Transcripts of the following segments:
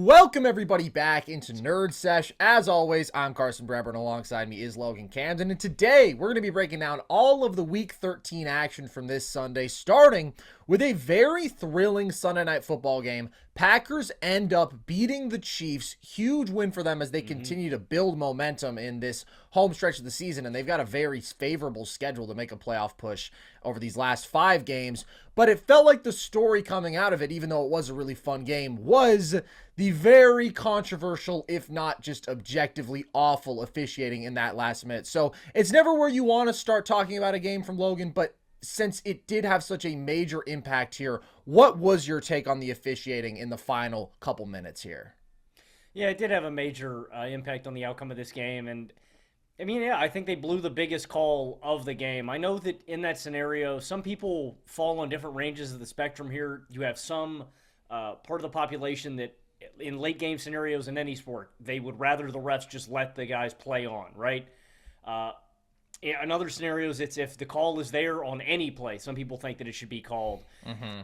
Welcome everybody back into Nerd Sesh. As always, I'm Carson Brabber, and alongside me is Logan Camden. And today we're going to be breaking down all of the Week 13 action from this Sunday, starting with a very thrilling Sunday Night Football game. Packers end up beating the Chiefs. Huge win for them as they continue to build momentum in this home stretch of the season, and they've got a very favorable schedule to make a playoff push over these last 5 games. But it felt like the story coming out of it, even though it was a really fun game, was the very controversial, if not just objectively awful officiating in that last minute. So it's never where you want to start talking about a game from Logan, but since it did have such a major impact here, what was your take on the officiating in the final couple minutes here? Yeah, it did have a major impact on the outcome of this game. And I mean, yeah, I think they blew the biggest call of the game. I know that in that scenario, some people fall on different ranges of the spectrum here. You have some part of the population that in late game scenarios in any sport, they would rather the refs just let the guys play on, right? In other scenarios, it's if the call is there on any play. Some people think that it should be called.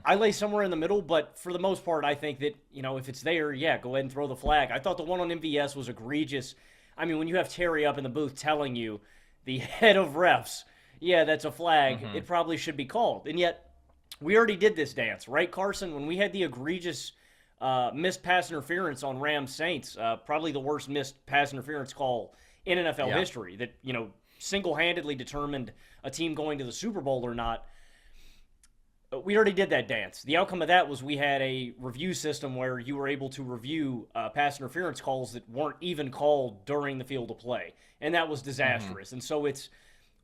I lay somewhere in the middle, but for the most part, I think that, if it's there, yeah, go ahead and throw the flag. I thought the one on MVS was egregious. I mean, when you have Terry up in the booth telling you, the head of refs, yeah, that's a flag, it probably should be called. And yet, we already did this dance, right, Carson? When we had the egregious missed pass interference on Rams-Saints, probably the worst missed pass interference call in NFL history that, single-handedly determined a team going to the Super Bowl or not. We already did that dance. The outcome of that was we had a review system where you were able to review pass interference calls that weren't even called during the field of play, and that was disastrous. And so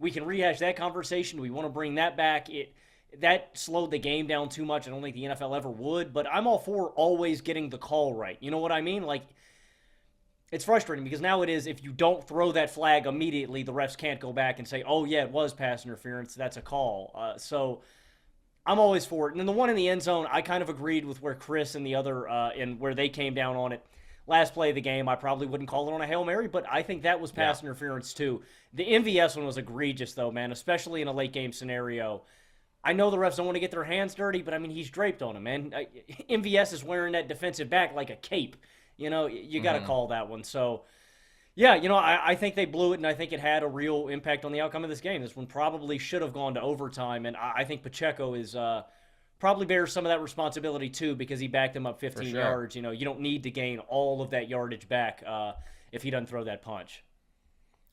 we can rehash that conversation. Do we want to bring that back? That slowed the game down too much. I don't think the NFL ever would, but I'm all for always getting the call right. You know what I mean? Like, it's frustrating because now it is, if you don't throw that flag immediately, the refs can't go back and say, oh, yeah, it was pass interference. That's a call. So I'm always for it. And then the one in the end zone, I kind of agreed with where Chris and the other, and where they came down on it. Last play of the game, I probably wouldn't call it on a Hail Mary, but I think that was pass interference too. The MVS one was egregious, though, man, especially in a late game scenario. I know the refs don't want to get their hands dirty, but, I mean, he's draped on him, man. MVS is wearing that defensive back like a cape. You got to call that one. So, yeah, I think they blew it, and I think it had a real impact on the outcome of this game. This one probably should have gone to overtime, and I think Pacheco is probably bears some of that responsibility too because he backed him up 15 yards. You don't need to gain all of that yardage back if he doesn't throw that punch.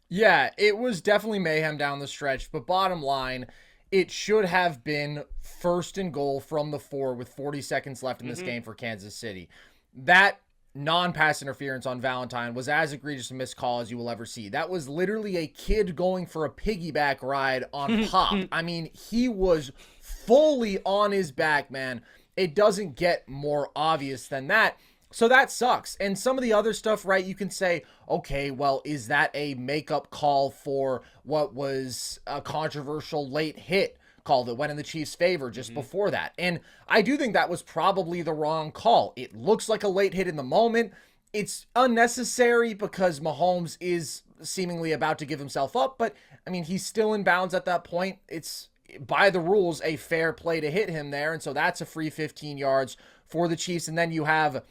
Yeah, it was definitely mayhem down the stretch, but bottom line, it should have been 1st and goal from the 4 with 40 seconds left in this game for Kansas City. That non-pass interference on Valentine was as egregious a missed call as you will ever see. That was literally a kid going for a piggyback ride on Pop. I mean, he was fully on his back, man. It doesn't get more obvious than that. So that sucks. And some of the other stuff, right, you can say, okay, well, is that a makeup call for what was a controversial late hit call that went in the Chiefs' favor just before that? And I do think that was probably the wrong call. It looks like a late hit in the moment. It's unnecessary because Mahomes is seemingly about to give himself up, but I mean, he's still in bounds at that point. It's by the rules a fair play to hit him there, and so that's a free 15 yards for the Chiefs. And then you have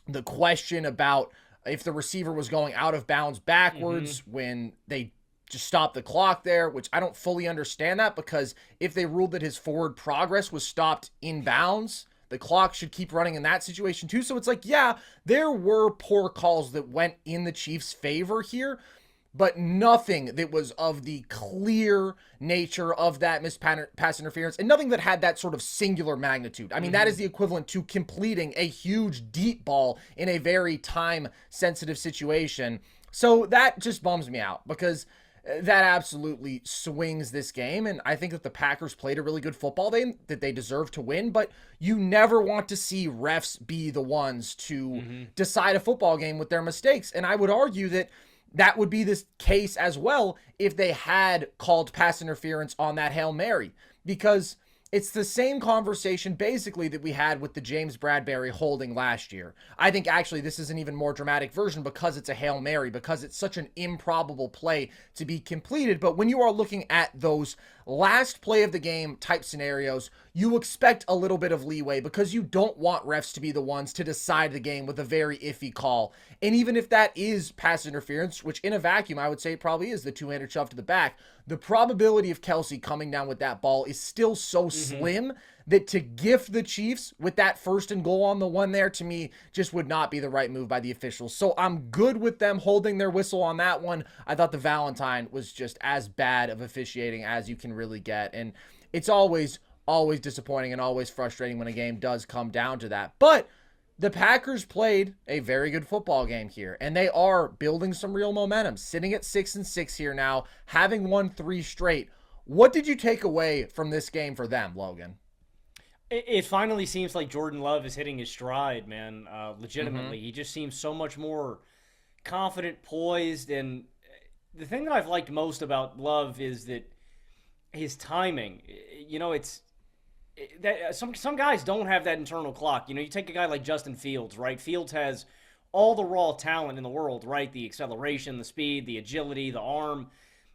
the question about if the receiver was going out of bounds backwards when they just stop the clock there, which I don't fully understand that, because if they ruled that his forward progress was stopped in bounds, the clock should keep running in that situation too. So it's like, yeah, there were poor calls that went in the Chiefs' favor here, but nothing that was of the clear nature of that missed pass interference, and nothing that had that sort of singular magnitude. I mean, that is the equivalent to completing a huge deep ball in a very time-sensitive situation. So that just bums me out, because that absolutely swings this game, and I think that the Packers played a really good football game that they deserve to win, but you never want to see refs be the ones to decide a football game with their mistakes. And I would argue that that would be this case as well if they had called pass interference on that Hail Mary, because it's the same conversation basically that we had with the James Bradbury holding last year. I think actually this is an even more dramatic version because it's a Hail Mary, because it's such an improbable play to be completed. But when you are looking at those last play of the game type scenarios, you expect a little bit of leeway because you don't want refs to be the ones to decide the game with a very iffy call. And even if that is pass interference, which in a vacuum I would say it probably is the two-handed shove to the back, the probability of Kelce coming down with that ball is still so slim that to gift the Chiefs with that 1st and goal on the one there, to me, just would not be the right move by the officials. So I'm good with them holding their whistle on that one. I thought the Valentine was just as bad of officiating as you can really get. And it's always disappointing and always frustrating when a game does come down to that. But the Packers played a very good football game here, and they are building some real momentum, sitting at 6-6 here now, having won 3 straight. What did you take away from this game for them, Logan? It finally seems like Jordan Love is hitting his stride, man. Legitimately, he just seems so much more confident, poised, and the thing that I've liked most about Love is that his timing. It's that some guys don't have that internal clock. You take a guy like Justin Fields, right? Fields has all the raw talent in the world, right? The acceleration, the speed, the agility, the arm.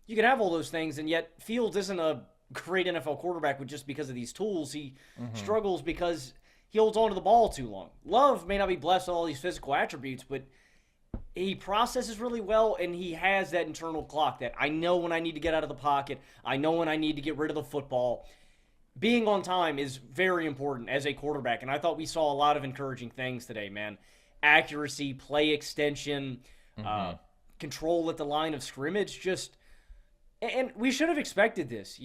You can have all those things, and yet Fields isn't a great NFL quarterback just because of these tools. He struggles because he holds on to the ball too long. Love may not be blessed with all these physical attributes, but he processes really well, and he has that internal clock that I know when I need to get out of the pocket. I know when I need to get rid of the football. Being on time is very important as a quarterback, and I thought we saw a lot of encouraging things today, man. Accuracy, play extension, control at the line of scrimmage, and we should have expected this.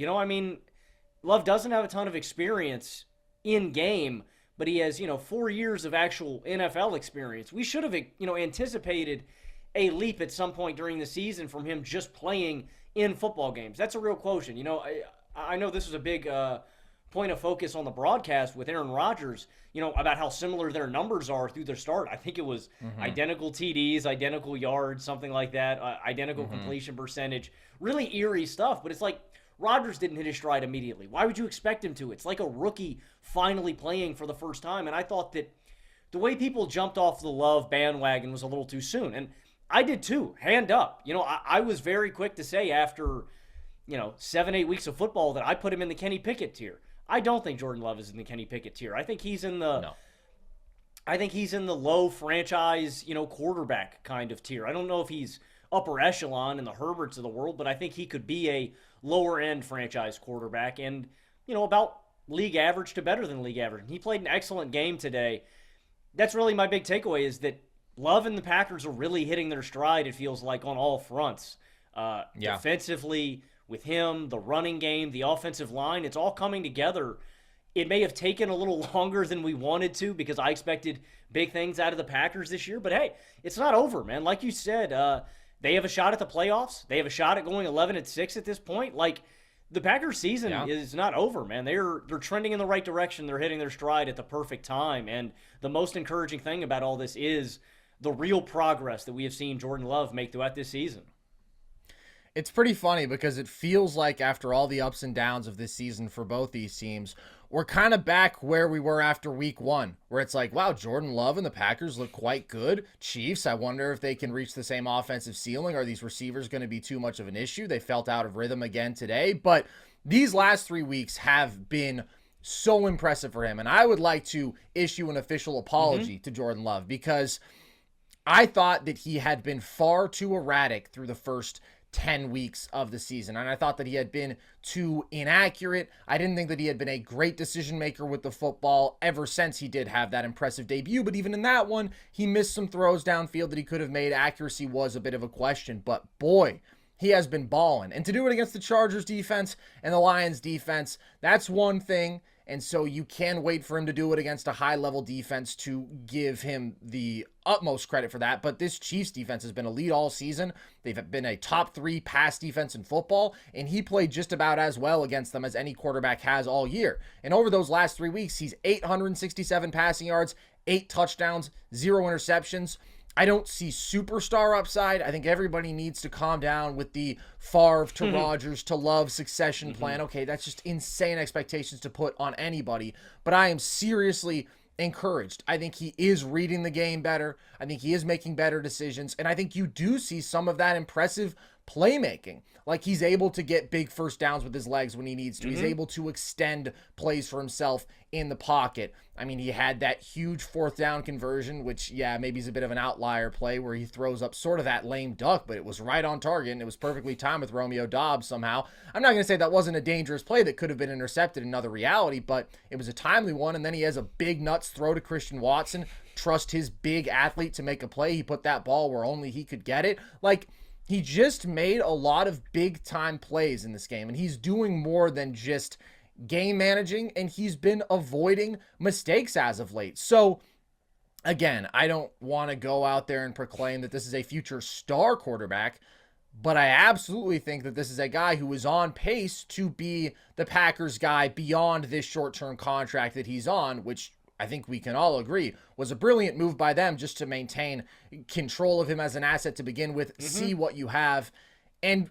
Love doesn't have a ton of experience in game, but he has, 4 years of actual NFL experience. We should have, anticipated a leap at some point during the season from him just playing in football games. That's a real quotient. I know this was a big point of focus on the broadcast with Aaron Rodgers, about how similar their numbers are through their start. I think it was identical TDs, identical yards, something like that, identical completion percentage. Really eerie stuff, but it's like Rodgers didn't hit his stride immediately. Why would you expect him to? It's like a rookie finally playing for the first time, and I thought that the way people jumped off the Love bandwagon was a little too soon, and I did too, hand up. I was very quick to say after 7-8 weeks of football that I put him in the Kenny Pickett tier. I don't think Jordan Love is in the Kenny Pickett tier. I think he's in the low franchise, quarterback kind of tier. I don't know if he's upper echelon in the Herberts of the world, but I think he could be a lower end franchise quarterback and, about league average to better than league average. And he played an excellent game today. That's really my big takeaway, is that Love and the Packers are really hitting their stride, it feels like, on all fronts. Defensively, with him, the running game, the offensive line, it's all coming together. It may have taken a little longer than we wanted to because I expected big things out of the Packers this year. But hey, it's not over, man. Like you said, they have a shot at the playoffs. They have a shot at going 11-6 at this point. Like, the Packers season is not over, man. They're trending in the right direction. They're hitting their stride at the perfect time. And the most encouraging thing about all this is the real progress that we have seen Jordan Love make throughout this season. It's pretty funny because it feels like after all the ups and downs of this season for both these teams, we're kind of back where we were after week 1, where it's like, wow, Jordan Love and the Packers look quite good. Chiefs, I wonder if they can reach the same offensive ceiling. Are these receivers going to be too much of an issue? They felt out of rhythm again today, but these last 3 weeks have been so impressive for him. And I would like to issue an official apology to Jordan Love because I thought that he had been far too erratic through the first 10 weeks of the season. And I thought that he had been too inaccurate. I didn't think that he had been a great decision maker with the football ever since he did have that impressive debut. But even in that one, he missed some throws downfield that he could have made. Accuracy was a bit of a question, but boy, he has been balling. And to do it against the Chargers defense and the Lions defense, that's one thing. And so you can wait for him to do it against a high-level defense to give him the utmost credit for that. But this Chiefs defense has been elite all season. They've been a top 3 pass defense in football, and he played just about as well against them as any quarterback has all year. And over those last 3 weeks, he's 867 passing yards, 8 touchdowns, 0 interceptions. I don't see superstar upside. I think everybody needs to calm down with the Favre to Rodgers to Love succession plan. Okay, that's just insane expectations to put on anybody. But I am seriously encouraged. I think he is reading the game better. I think he is making better decisions. And I think you do see some of that impressive playmaking. Like he's able to get big first downs with his legs when he needs to. He's able to extend plays for himself in the pocket. I mean, he had that huge fourth down conversion, which, yeah, maybe is a bit of an outlier play where he throws up sort of that lame duck, but it was right on target and it was perfectly timed with Romeo Doubs somehow. I'm not going to say that wasn't a dangerous play that could have been intercepted in another reality, but it was a timely one. And then he has a big nuts throw to Christian Watson. Trust his big athlete to make a play. He put that ball where only he could get it. Like, he just made a lot of big time plays in this game, and he's doing more than just game managing, and he's been avoiding mistakes as of late. So again, I don't want to go out there and proclaim that this is a future star quarterback, but I absolutely think that this is a guy who is on pace to be the Packers guy beyond this short-term contract that he's on, which I think we can all agree was a brilliant move by them just to maintain control of him as an asset to begin with, see what you have. And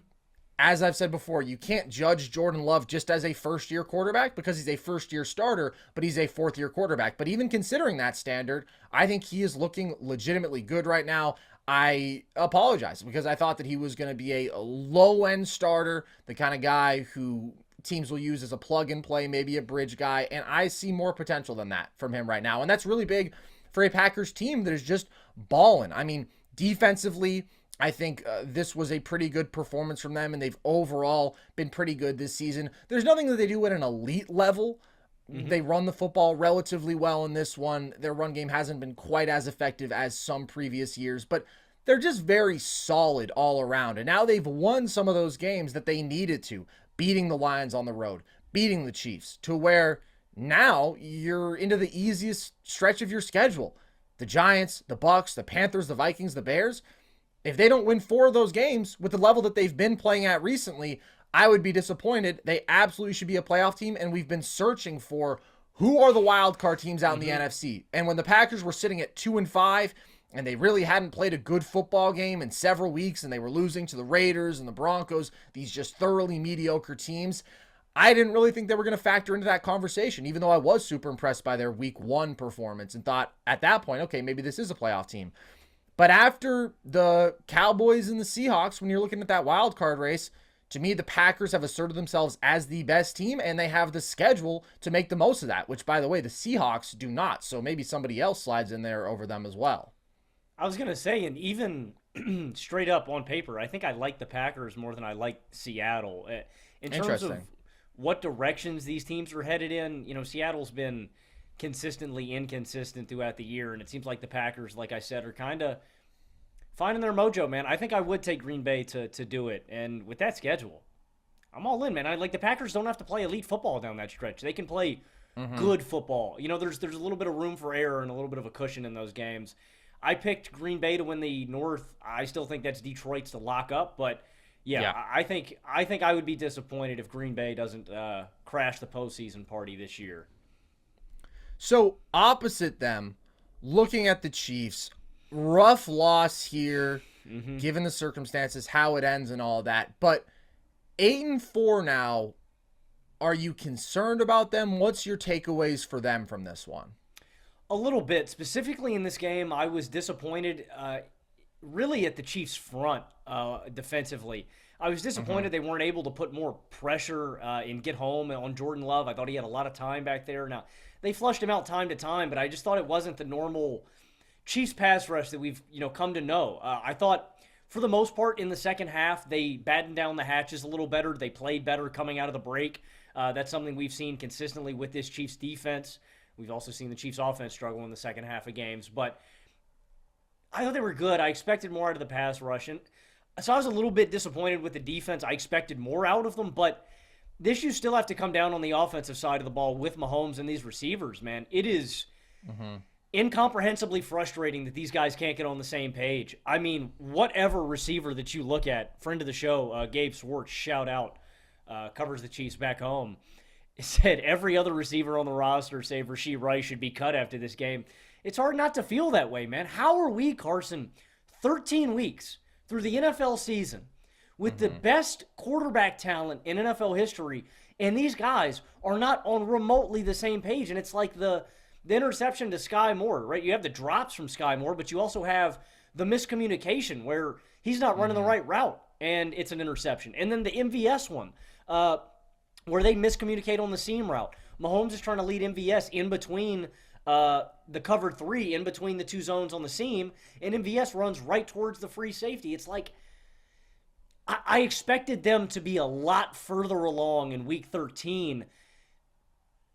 as I've said before, you can't judge Jordan Love just as a first-year quarterback because he's a first-year starter, but he's a fourth-year quarterback. But even considering that standard, I think he is looking legitimately good right now. I apologize because I thought that he was going to be a low-end starter, the kind of guy who teams will use as a plug-and-play, maybe a bridge guy, and I see more potential than that from him right now. And that's really big for a Packers team that is just balling. I mean, defensively, I think this was a pretty good performance from them, and they've overall been pretty good this season. There's nothing that they do at an elite level. They run the football relatively well in this one. Their run game hasn't been quite as effective as some previous years, but they're just very solid all around. And now they've won some of those games that they needed to, beating the Lions on the road, beating the Chiefs, to where now you're into the easiest stretch of your schedule. The Giants, the Bucks, the Panthers, the Vikings, the Bears. If they don't win 4 of those games with the level that they've been playing at recently, I would be disappointed. They absolutely should be a playoff team, and we've been searching for who are the wild card teams out in the NFC. And when the Packers were sitting at 2-5, and they really hadn't played a good football game in several weeks, and they were losing to the Raiders and the Broncos, these just thoroughly mediocre teams, I didn't really think they were going to factor into that conversation, even though I was super impressed by their week 1 performance and thought at that point, okay, maybe this is a playoff team. But after the Cowboys and the Seahawks, when you're looking at that wild card race, to me, the Packers have asserted themselves as the best team, and they have the schedule to make the most of that, which, by the way, the Seahawks do not. So maybe somebody else slides in there over them as well. I was going to say, and even straight up on paper, I think I like the Packers more than I like Seattle. In terms of what directions these teams are headed in, you know, Seattle's been consistently inconsistent throughout the year, and it seems like the Packers, like I said, are kind of finding their mojo, man. I think I would take Green Bay to do it, and with that schedule, I'm all in, man. I like the Packers don't have to play elite football down that stretch. They can play good football. You know, there's a little bit of room for error and a little bit of a cushion in those games. I picked Green Bay to win the North. I still think that's Detroit's to lock up, but yeah. I think I would be disappointed if Green Bay doesn't crash the postseason party this year. So opposite them, looking at the Chiefs, rough loss here, given the circumstances, how it ends and all that. But 8-4 now. Are you concerned about them? What's your takeaways for them from this one? A little bit. Specifically in this game, I was disappointed really at the Chiefs' front defensively. I was disappointed they weren't able to put more pressure and get home on Jordan Love. I thought he had a lot of time back there. Now, they flushed him out time to time, but I just thought it wasn't the normal Chiefs pass rush that we've come to know. I thought for the most part in the second half, they battened down the hatches a little better. They played better coming out of the break. That's something we've seen consistently with this Chiefs defense. We've also seen the Chiefs offense struggle in the second half of games, but I thought they were good. I expected more out of the pass rush, and so I was a little bit disappointed with the defense. I expected more out of them, but the issues still have to come down on the offensive side of the ball with Mahomes and these receivers, man. It is incomprehensibly frustrating that these guys can't get on the same page. I mean, whatever receiver that you look at, friend of the show, Gabe Swartz, shout out, covers the Chiefs back home, said every other receiver on the roster, save Rashee Rice, should be cut after this game. it's hard not to feel that way, man. How are we, Carson, 13 weeks through the NFL season with the best quarterback talent in NFL history, and these guys are not on remotely the same page? And it's like the interception to Sky Moore, right? You have the drops from Sky Moore, but you also have the miscommunication where he's not running the right route, and it's an interception. And then the MVS one, where they miscommunicate on the seam route. Mahomes is trying to lead MVS in between the cover three, in between the two zones on the seam, and MVS runs right towards the free safety. It's like, I expected them to be a lot further along in week 13.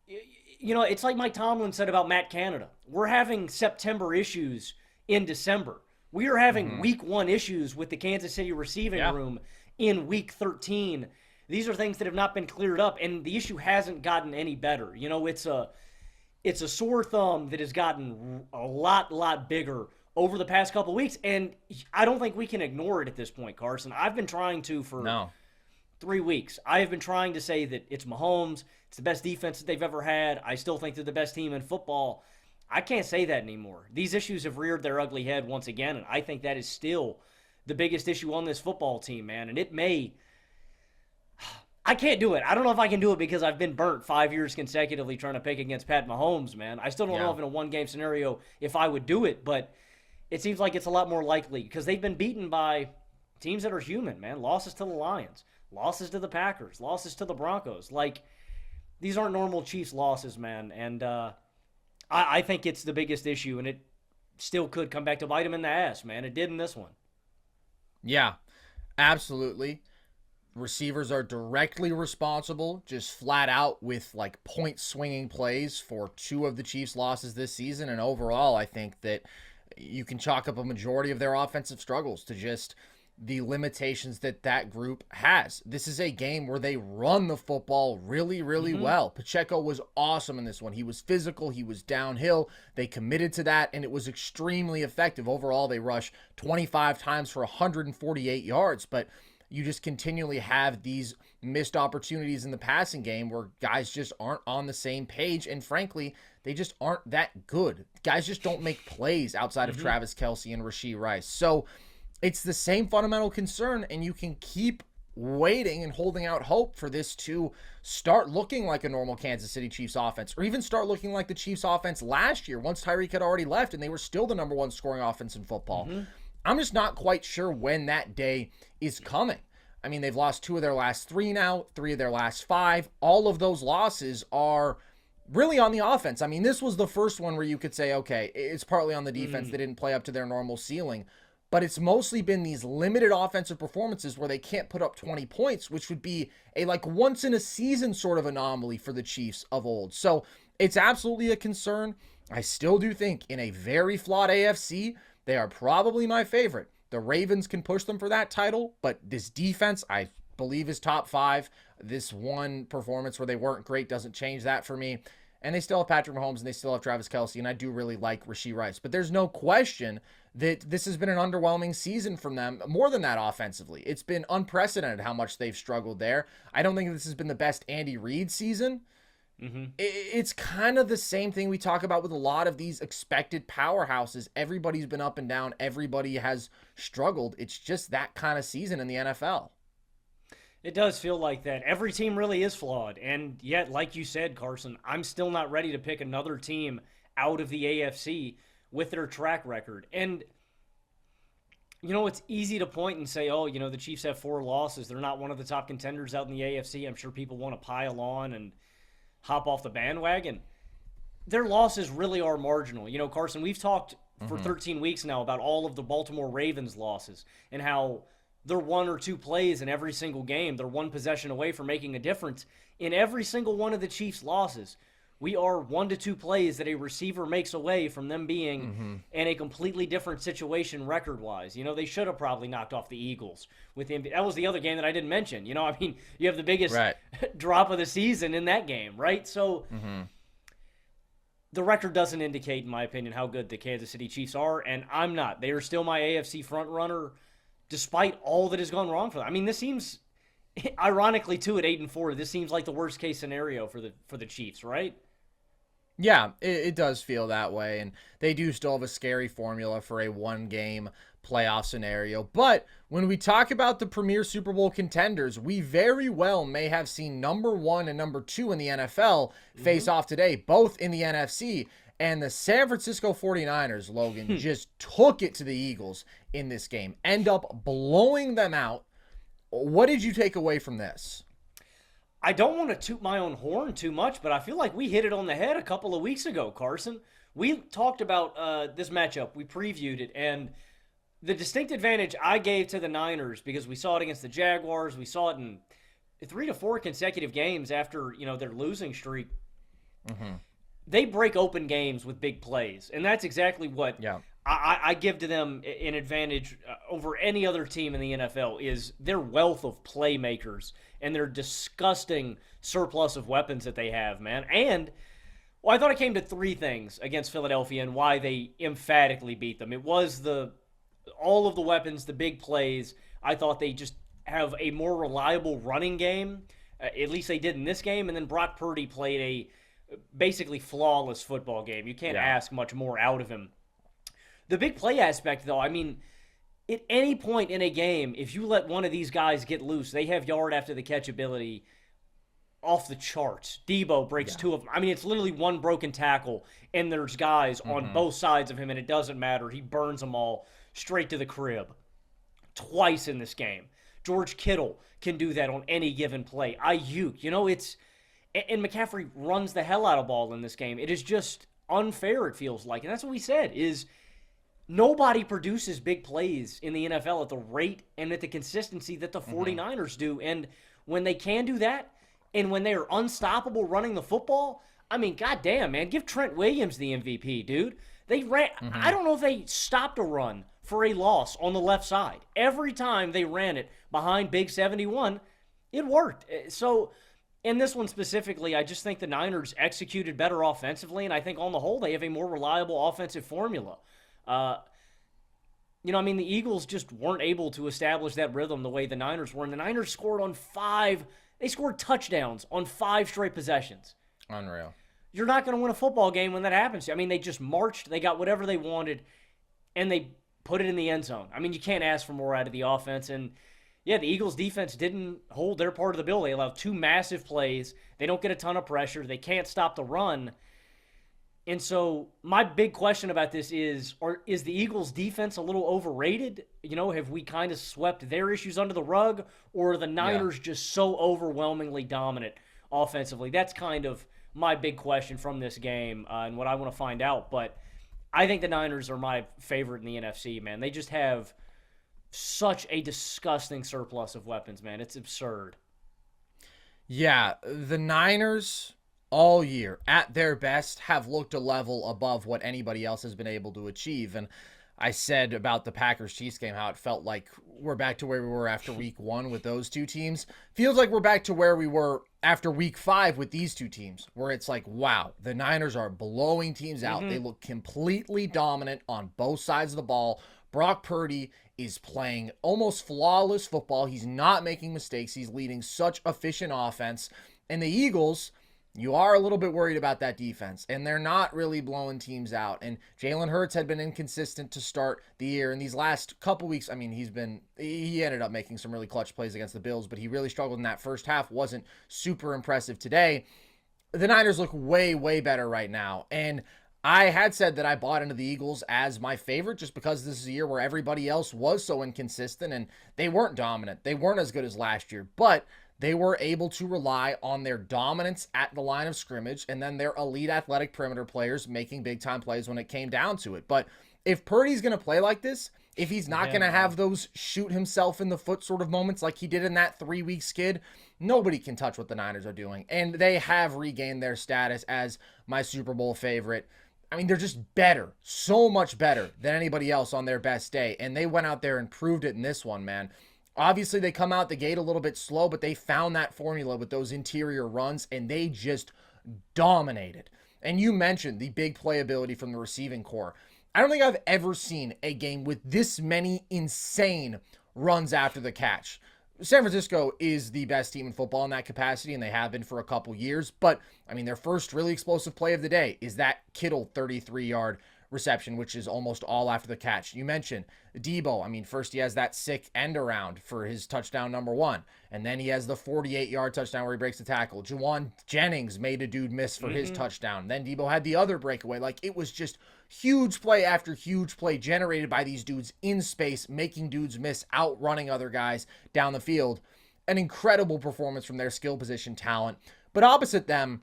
It's like Mike Tomlin said about Matt Canada. We're having September issues in December. We are having week 1 issues with the Kansas City receiving room in week 13. These are things that have not been cleared up, and the issue hasn't gotten any better. It's a sore thumb that has gotten a lot bigger over the past couple of weeks, and I don't think we can ignore it at this point, Carson. I've been trying to for 3 weeks. I have been trying to say that it's Mahomes. It's the best defense that they've ever had. I still think they're the best team in football. I can't say that anymore. These issues have reared their ugly head once again, and I think that is still the biggest issue on this football team, man. And it may... I can't do it. I don't know if I can do it because I've been burnt 5 years consecutively trying to pick against Pat Mahomes, man. I still don't know if in a one-game scenario if I would do it, but it seems like it's a lot more likely because they've been beaten by teams that are human, man. Losses to the Lions, losses to the Packers, losses to the Broncos. Like, these aren't normal Chiefs losses, man. And I think it's the biggest issue, and it still could come back to bite them in the ass, man. It did in this one. Yeah, absolutely. Receivers are directly responsible, just flat out, with like point swinging plays for 2 of the Chiefs' losses this season. And overall, I think that you can chalk up a majority of their offensive struggles to just the limitations that group has. This is a game where they run the football really well. Pacheco was awesome in this one. He was physical. He was downhill. They committed to that, and it was extremely effective. Overall, they rushed 25 times for 148 yards, but you just continually have these missed opportunities in the passing game where guys just aren't on the same page, and frankly, they just aren't that good. Guys just don't make plays outside of Travis Kelce and Rashee Rice. So it's the same fundamental concern, and you can keep waiting and holding out hope for this to start looking like a normal Kansas City Chiefs offense, or even start looking like the Chiefs offense last year once Tyreek had already left and they were still the number 1 scoring offense in football. I'm just not quite sure when that day is coming. I mean, they've lost 2 of their last 3 now, 3 of their last 5. All of those losses are really on the offense. I mean, this was the first one where you could say, okay, it's partly on the defense. They didn't play up to their normal ceiling. But it's mostly been these limited offensive performances where they can't put up 20 points, which would be a like once in a season sort of anomaly for the Chiefs of old. So it's absolutely a concern. I still do think in a very flawed AFC, they are probably my favorite. The Ravens can push them for that title, but this defense, I believe, is top 5. This one performance where they weren't great doesn't change that for me. And they still have Patrick Mahomes, and they still have Travis Kelce, and I do really like Rashee Rice. But there's no question that this has been an underwhelming season from them. More than that, offensively, it's been unprecedented how much they've struggled there. I don't think this has been the best Andy Reid season. It's kind of the same thing we talk about with a lot of these expected powerhouses. Everybody's been up and down. Everybody has struggled. It's just that kind of season in the NFL. It does feel like that. Every team really is flawed. And yet, like you said, Carson, I'm still not ready to pick another team out of the AFC with their track record. And, it's easy to point and say, oh, the Chiefs have 4 losses. They're not one of the top contenders out in the AFC. I'm sure people want to pile on and hop off the bandwagon. Their losses really are marginal. Carson, we've talked for 13 weeks now about all of the Baltimore Ravens losses and how they're 1 or 2 plays in every single game. They're 1 possession away from making a difference. In every single one of the Chiefs' losses, we are 1 to 2 plays that a receiver makes away from them being in a completely different situation record-wise. They should have probably knocked off the Eagles with him. That was the other game that I didn't mention. You have the biggest drop of the season in that game, right? So the record doesn't indicate, in my opinion, how good the Kansas City Chiefs are, and I'm not. They are still my AFC front-runner despite all that has gone wrong for them. I mean, this seems, ironically, too, at 8-4, this seems like the worst-case scenario for the Chiefs, right? Yeah, it does feel that way, and they do still have a scary formula for a one-game playoff scenario. But when we talk about the premier Super Bowl contenders, we very well may have seen number one and number two in the NFL face off today, both in the NFC. And the San Francisco 49ers, Logan, just took it to the Eagles in this game, end up blowing them out. What did you take away from this? I don't want to toot my own horn too much, but I feel like we hit it on the head a couple of weeks ago, Carson. We talked about this matchup. We previewed it, and the distinct advantage I gave to the Niners, because we saw it against the Jaguars, we saw it in 3 to 4 consecutive games after their losing streak. They break open games with big plays, and that's exactly what I give to them an advantage over any other team in the NFL is their wealth of playmakers and their disgusting surplus of weapons that they have, man. And I thought it came to 3 things against Philadelphia and why they emphatically beat them. It was all of the weapons, the big plays. I thought they just have a more reliable running game. At least they did in this game. And then Brock Purdy played a basically flawless football game. You can't ask much more out of him. The big play aspect, though, I mean, at any point in a game, if you let one of these guys get loose, they have yard after the catch ability off the charts. Debo breaks 2 of them. I mean, it's literally one broken tackle, and there's guys on both sides of him, and it doesn't matter. He burns them all straight to the crib. Twice in this game. George Kittle can do that on any given play. Ayuk, and McCaffrey runs the hell out of ball in this game. It is just unfair, it feels like. And that's what we said, is nobody produces big plays in the NFL at the rate and at the consistency that the 49ers do. And when they can do that, and when they are unstoppable running the football, I mean, goddamn, man, give Trent Williams the MVP, dude. They ran. I don't know if they stopped a run for a loss on the left side. Every time they ran it behind Big 71, it worked. So in this one specifically, I just think the Niners executed better offensively, and I think on the whole they have a more reliable offensive formula. The Eagles just weren't able to establish that rhythm the way the Niners were, and the Niners scored they scored touchdowns on 5 straight possessions. Unreal. You're not going to win a football game when that happens. I mean, they just marched, they got whatever they wanted, and they put it in the end zone. I mean, you can't ask for more out of the offense, and yeah, the Eagles' defense didn't hold their part of the bill. They allowed 2 massive plays. They don't get a ton of pressure. They can't stop the run. And so my big question about this is the Eagles' defense a little overrated? Have we kind of swept their issues under the rug? Or are the Niners just so overwhelmingly dominant offensively? That's kind of my big question from this game and what I want to find out. But I think the Niners are my favorite in the NFC, man. They just have such a disgusting surplus of weapons, man. It's absurd. Yeah, the Niners all year at their best have looked a level above what anybody else has been able to achieve. And I said about the Packers-Chiefs game how it felt like we're back to where we were after week 1 with those 2 teams. Feels like we're back to where we were after week 5 with these 2 teams, where it's like, wow, the Niners are blowing teams out. They look completely dominant on both sides of the ball. Brock Purdy is playing almost flawless football. He's not making mistakes. He's leading such efficient offense. And the Eagles, you are a little bit worried about that defense, and they're not really blowing teams out. And Jalen Hurts had been inconsistent to start the year. In these last couple weeks, I mean, he ended up making some really clutch plays against the Bills, but he really struggled in that first half. Wasn't super impressive today. The Niners look way, way better right now. And I had said that I bought into the Eagles as my favorite just because this is a year where everybody else was so inconsistent and they weren't dominant. They weren't as good as last year, but they were able to rely on their dominance at the line of scrimmage and then their elite athletic perimeter players making big-time plays when it came down to it. But if Purdy's going to play like this, if he's not going to have those shoot himself in the foot sort of moments like he did in that 3-week skid, nobody can touch what the Niners are doing. And they have regained their status as my Super Bowl favorite. I mean, they're just better, so much better than anybody else on their best day. And they went out there and proved it in this one, man. Obviously, they come out the gate a little bit slow, but they found that formula with those interior runs, and they just dominated. And you mentioned the big playability from the receiving core. I don't think I've ever seen a game with this many insane runs after the catch. San Francisco is the best team in football in that capacity, and they have been for a couple years. But, I mean, their first really explosive play of the day is that Kittle 33-yard reception, which is almost all after the catch. You mentioned Debo. I mean, first he has that sick end around for his touchdown number 1, and then he has the 48-yard touchdown where he breaks the tackle. Juwan Jennings made a dude miss for his touchdown. Then Debo had the other breakaway. Like, it was just huge play after huge play generated by these dudes in space, making dudes miss, outrunning other guys down the field. An incredible performance from their skill position talent. But opposite them,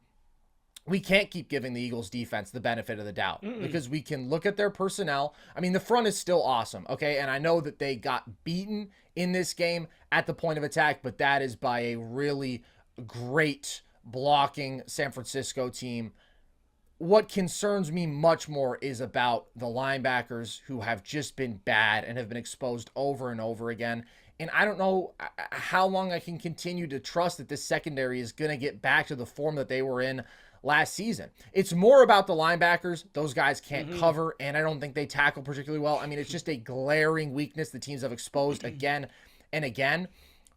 we can't keep giving the Eagles defense the benefit of the doubt because we can look at their personnel. I mean, the front is still awesome, okay? And I know that they got beaten in this game at the point of attack, but that is by a really great blocking San Francisco team. What concerns me much more is about the linebackers who have just been bad and have been exposed over and over again. And I don't know how long I can continue to trust that this secondary is going to get back to the form that they were in last season. It's more about the linebackers. Those guys can't cover, and I don't think they tackle particularly well. I mean, it's just a glaring weakness the teams have exposed again and again.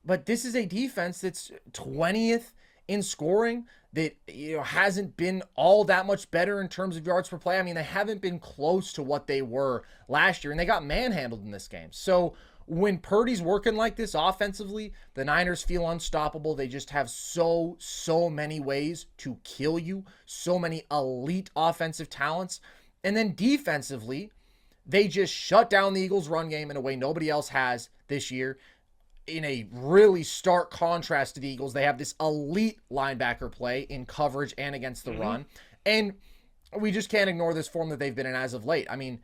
But this is a defense that's 20th in scoring, that hasn't been all that much better in terms of yards per play. I mean, they haven't been close to what they were last year, and they got manhandled in this game. So when Purdy's working like this offensively, the Niners feel unstoppable. They just have so many ways to kill you, so many elite offensive talents. And then defensively, they just shut down the Eagles' run game in a way nobody else has this year. In a really stark contrast to the Eagles, they have this elite linebacker play in coverage and against the run. And we just can't ignore this form that they've been in as of late. I mean,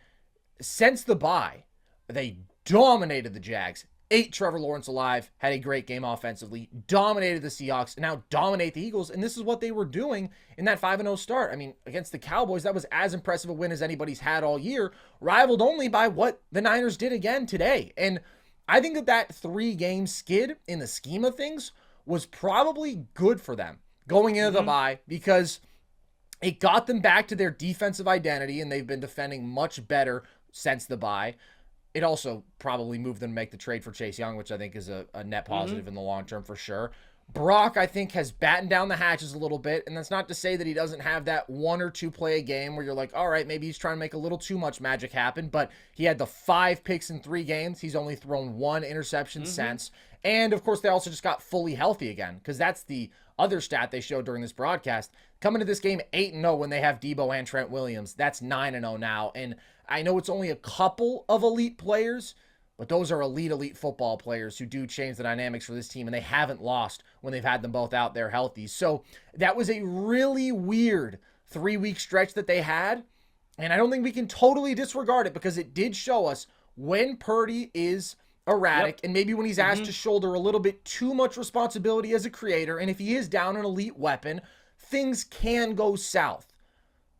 since the bye, they dominated the Jags. 8 Trevor Lawrence alive, had a great game offensively, dominated the Seahawks, and now dominate the Eagles. And this is what they were doing in that 5-0 start. I mean, against the Cowboys, that was as impressive a win as anybody's had all year, rivaled only by what the Niners did again today. And I think that 3-game skid in the scheme of things was probably good for them going into the bye, because it got them back to their defensive identity, and they've been defending much better since the bye. It also probably moved them to make the trade for Chase Young, which I think is a net positive in the long term for sure. Brock, I think, has battened down the hatches a little bit, and that's not to say that he doesn't have that 1 or 2 play a game where you're like, all right, maybe he's trying to make a little too much magic happen, but he had the 5 picks in 3 games. He's only thrown 1 interception since. And, of course, they also just got fully healthy again, because that's the other stat they showed during this broadcast. Coming to this game 8-0 when they have Debo and Trent Williams. That's 9-0 now, and I know it's only a couple of elite players, but those are elite football players who do change the dynamics for this team, and they haven't lost when they've had them both out there healthy. So that was a really weird 3-week stretch that they had, and I don't think we can totally disregard it, because it did show us when Purdy is erratic and maybe when he's asked to shoulder a little bit too much responsibility as a creator, and if he is down an elite weapon, things can go south.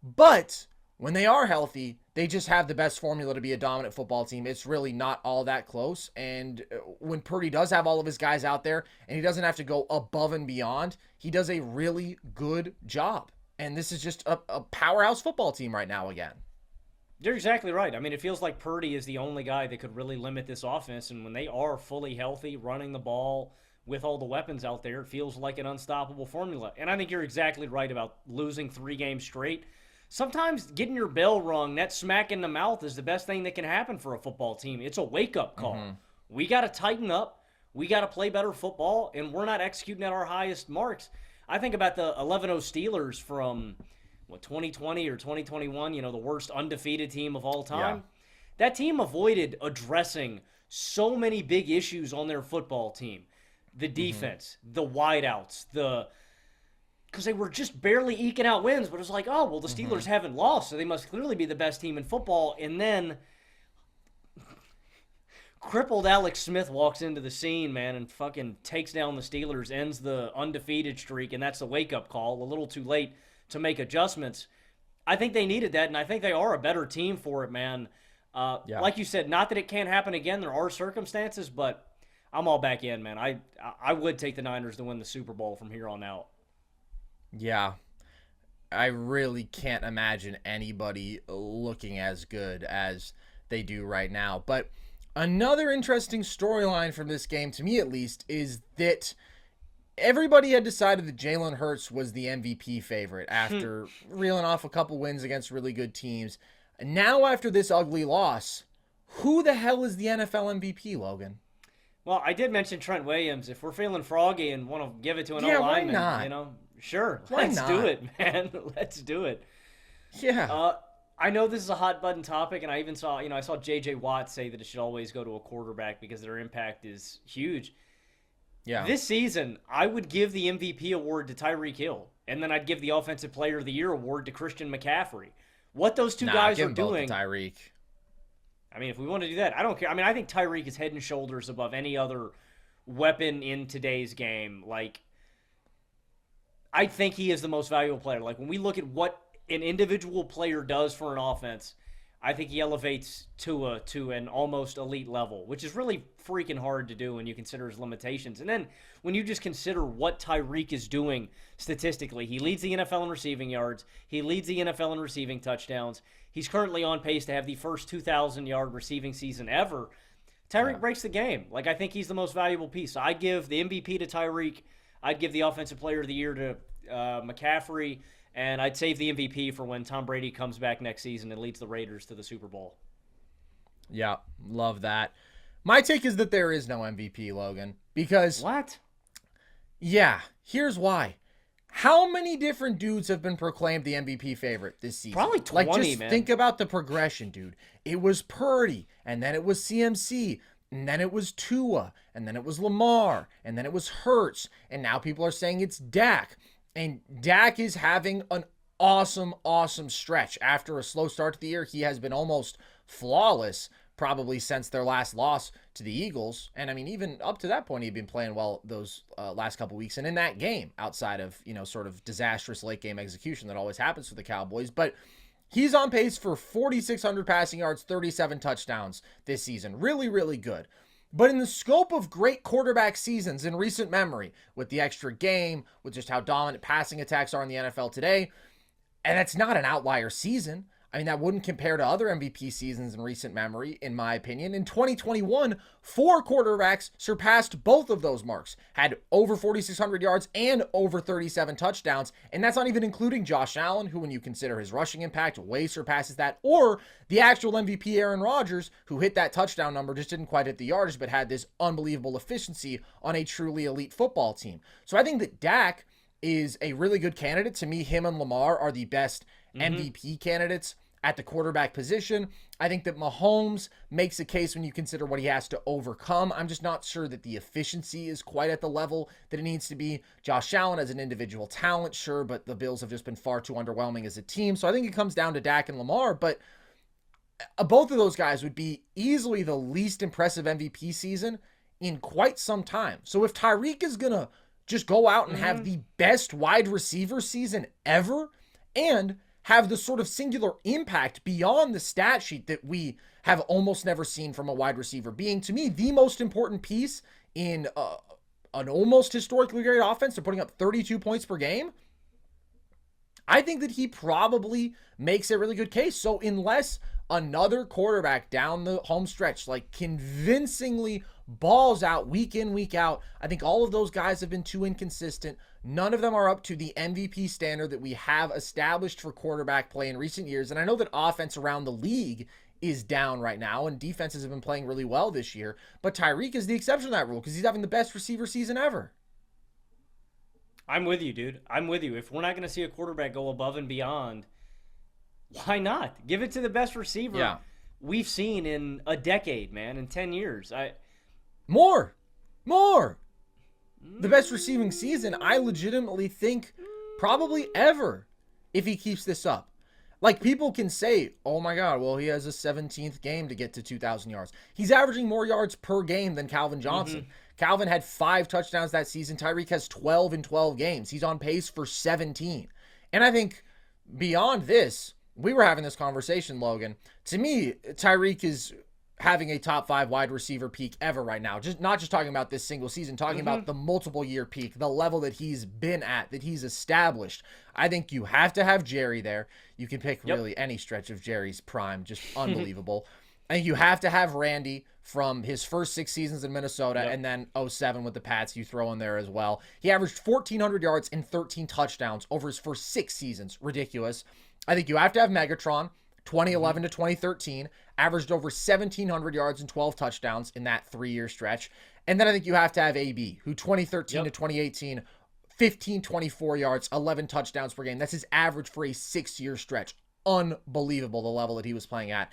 But when they are healthy, they just have the best formula to be a dominant football team. It's really not all that close. And when Purdy does have all of his guys out there and he doesn't have to go above and beyond, he does a really good job. And this is just a powerhouse football team right now again. You're exactly right. I mean, it feels like Purdy is the only guy that could really limit this offense. And when they are fully healthy, running the ball with all the weapons out there, it feels like an unstoppable formula. And I think you're exactly right about losing 3 games straight. Sometimes getting your bell rung, that smack in the mouth, is the best thing that can happen for a football team. It's a wake-up call. We got to tighten up. We got to play better football, and we're not executing at our highest marks. I think about the 11-0 Steelers from 2020 or 2021, the worst undefeated team of all time. Yeah. That team avoided addressing so many big issues on their football team. The defense, the wideouts, because they were just barely eking out wins, but it was like, oh, well, the Steelers haven't lost, so they must clearly be the best team in football. And then crippled Alex Smith walks into the scene, man, and fucking takes down the Steelers, ends the undefeated streak, and that's the wake-up call. A little too late to make adjustments. I think they needed that, and I think they are a better team for it, man. Like you said, not that it can't happen again. There are circumstances, but I'm all back in, man. I would take the Niners to win the Super Bowl from here on out. Yeah, I really can't imagine anybody looking as good as they do right now. But Another interesting storyline from this game, to me at least, is that everybody had decided that Jalen Hurts was the MVP favorite after reeling off a couple wins against really good teams. Now, after this ugly loss, who the hell is the NFL MVP, Logan? Well, I did mention Trent Williams. If we're feeling froggy and want to give it to an Yeah, why O-lineman, not? Sure, Why let's not? do it, man. Let's do it. Yeah. I know this is a hot button topic, and I even saw, I saw J.J. Watt say that it should always go to a quarterback because their impact is huge. Yeah. This season, I would give the MVP award to Tyreek Hill, and then I'd give the Offensive Player of the Year award to Christian McCaffrey. What those two guys give are them both doing, to Tyreek. I mean, if we want to do that, I don't care. I mean, I think Tyreek is head and shoulders above any other weapon in today's game. Like, I think he is the most valuable player. Like, when we look at what an individual player does for an offense, I think he elevates Tua to an almost elite level, which is really freaking hard to do when you consider his limitations. And then when you just consider what Tyreek is doing statistically, he leads the NFL in receiving yards. He leads the NFL in receiving touchdowns. He's currently on pace to have the first 2,000-yard receiving season ever. Tyreek breaks the game. Like, I think he's the most valuable piece. So I'd give the MVP to Tyreek. I'd give the Offensive Player of the Year to McCaffrey. And I'd save the MVP for when Tom Brady comes back next season and leads the Raiders to the Super Bowl. Yeah, love that. My take is that there is no MVP, Logan, because What? yeah, here's why. How many different dudes have been proclaimed the MVP favorite this season? Probably 20, like, just man. think about the progression, dude. It was Purdy, and then it was CMC, and then it was Tua, and then it was Lamar, and then it was Hurts, and now people are saying it's Dak. And Dak is having an awesome, awesome stretch. After a slow start to the year, he has been almost flawless probably since their last loss to the Eagles. And I mean, even up to that point, he'd been playing well those last couple weeks. And in that game, outside of, sort of disastrous late game execution that always happens for the Cowboys. But he's on pace for 4,600 passing yards, 37 touchdowns this season. Really, really good. But in the scope of great quarterback seasons in recent memory, with the extra game, with just how dominant passing attacks are in the NFL today, and that's not an outlier season. I mean, that wouldn't compare to other MVP seasons in recent memory, in my opinion. In 2021, 4 quarterbacks surpassed both of those marks, had over 4,600 yards and over 37 touchdowns. And that's not even including Josh Allen, who, when you consider his rushing impact, way surpasses that, or the actual MVP Aaron Rodgers, who hit that touchdown number, just didn't quite hit the yardage, but had this unbelievable efficiency on a truly elite football team. So I think that Dak is a really good candidate. To me, him and Lamar are the best MVP candidates at the quarterback position. I think that Mahomes makes a case when you consider what he has to overcome. I'm just not sure that the efficiency is quite at the level that it needs to be. Josh Allen as an individual talent, sure, but the Bills have just been far too underwhelming as a team. So I think it comes down to Dak and Lamar, but both of those guys would be easily the least impressive MVP season in quite some time. So if Tyreek is going to just go out and have the best wide receiver season ever and have the sort of singular impact beyond the stat sheet that we have almost never seen from a wide receiver, being, to me, the most important piece in an almost historically great offense, to putting up 32 points per game, I think that he probably makes a really good case. So unless another quarterback down the home stretch, like, convincingly balls out week in, week out, I think all of those guys have been too inconsistent. None of them are up to the MVP standard that we have established for quarterback play in recent years. And I know that offense around the league is down right now, and defenses have been playing really well this year. But Tyreek is the exception to that rule because he's having the best receiver season ever. I'm with you, dude. I'm with you. If we're not going to see a quarterback go above and beyond, why not? Give it to the best receiver we've seen in a decade, man, in 10 years. More. The best receiving season, I legitimately think, probably ever, if he keeps this up. Like, people can say, oh my God, well, he has a 17th game to get to 2,000 yards. He's averaging more yards per game than Calvin Johnson. Calvin had 5 touchdowns that season. Tyreek has 12 in 12 games. He's on pace for 17. And I think beyond this, we were having this conversation, Logan. To me, Tyreek is having a top 5 wide receiver peak ever right now. Just not just talking about this single season, talking about the multiple year peak, the level that he's been at, that he's established. I think you have to have Jerry there. You can pick really any stretch of Jerry's prime, just unbelievable. I think you have to have Randy from his first 6 seasons in Minnesota, Yep. and then '07 with the Pats you throw in there as well. He averaged 1,400 yards and 13 touchdowns over his first 6 seasons. Ridiculous. I think you have to have Megatron, 2011 to 2013, averaged over 1,700 yards and 12 touchdowns in that 3-year stretch. And then I think you have to have AB, who 2013 to 2018, 1524 yards, 11 touchdowns per game. That's his average for a 6-year stretch. Unbelievable the level that he was playing at.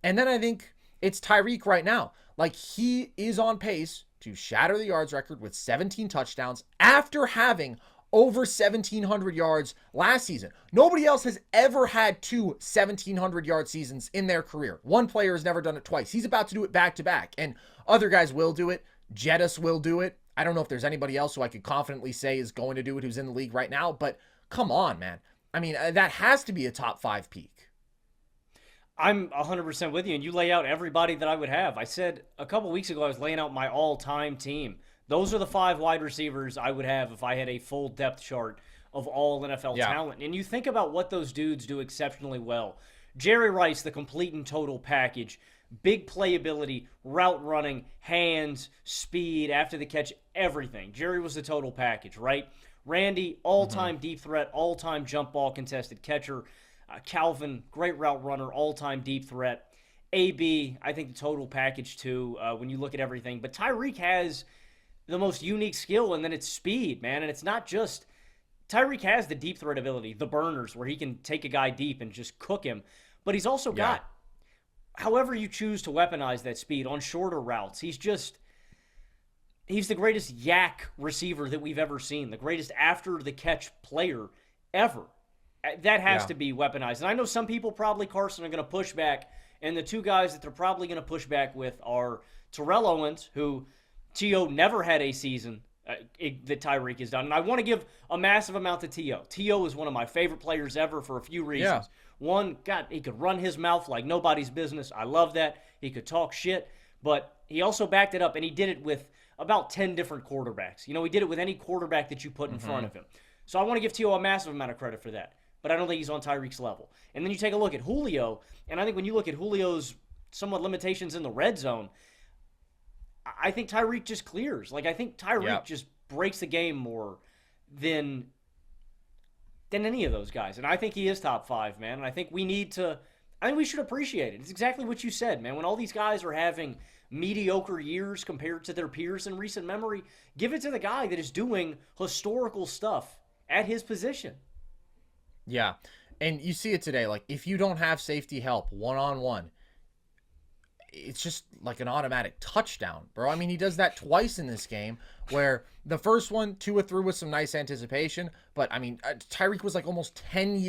And then I think it's Tyreek right now. Like, he is on pace to shatter the yards record with 17 touchdowns after having over 1,700 yards last season. Nobody else has ever had 2 1,700-yard seasons in their career. One player has never done it twice. He's about to do it back-to-back, and other guys will do it. Jettis will do it. I don't know if there's anybody else who I could confidently say is going to do it who's in the league right now, but come on, man. I mean, that has to be a top 5 peak. I'm 100% with you, and you lay out everybody that I would have. I said a couple weeks ago I was laying out my all-time team. Those are the 5 wide receivers I would have if I had a full depth chart of all NFL talent. And you think about what those dudes do exceptionally well. Jerry Rice, the complete and total package. Big playability, route running, hands, speed, after the catch, everything. Jerry was the total package, right? Randy, all-time deep threat, all-time jump ball contested catcher. Calvin, great route runner, all-time deep threat. AB, I think the total package too, when you look at everything. But Tyreek has the most unique skill, and then it's speed, man. And it's not just Tyreek has the deep threat ability, the burners, where he can take a guy deep and just cook him. But he's also got, however you choose to weaponize that speed on shorter routes, he's the greatest yak receiver that we've ever seen, the greatest after-the-catch player ever. That has to be weaponized. And I know some people probably, Carson, are going to push back, and the 2 guys that they're probably going to push back with are Terrell Owens, who T.O. never had a season that Tyreek has done. And I want to give a massive amount to T.O. T.O. is one of my favorite players ever for a few reasons. One, God, he could run his mouth like nobody's business. I love that. He could talk shit, but he also backed it up, and he did it with about 10 different quarterbacks. You know, he did it with any quarterback that you put in front of him. So I want to give T.O. a massive amount of credit for that. But I don't think he's on Tyreek's level. And then you take a look at Julio, and I think when you look at Julio's somewhat limitations in the red zone, I think Tyreek just clears. Like, I think Tyreek just breaks the game more than any of those guys. And I think he is top 5, man. And I think we should appreciate it. It's exactly what you said, man. When all these guys are having mediocre years compared to their peers in recent memory, give it to the guy that is doing historical stuff at his position. Yeah. And you see it today. Like, if you don't have safety help one-on-one, it's just like an automatic touchdown, bro. I mean, he does that twice in this game, where the first one, Tua threw with some nice anticipation, but I mean, Tyreek was like almost 10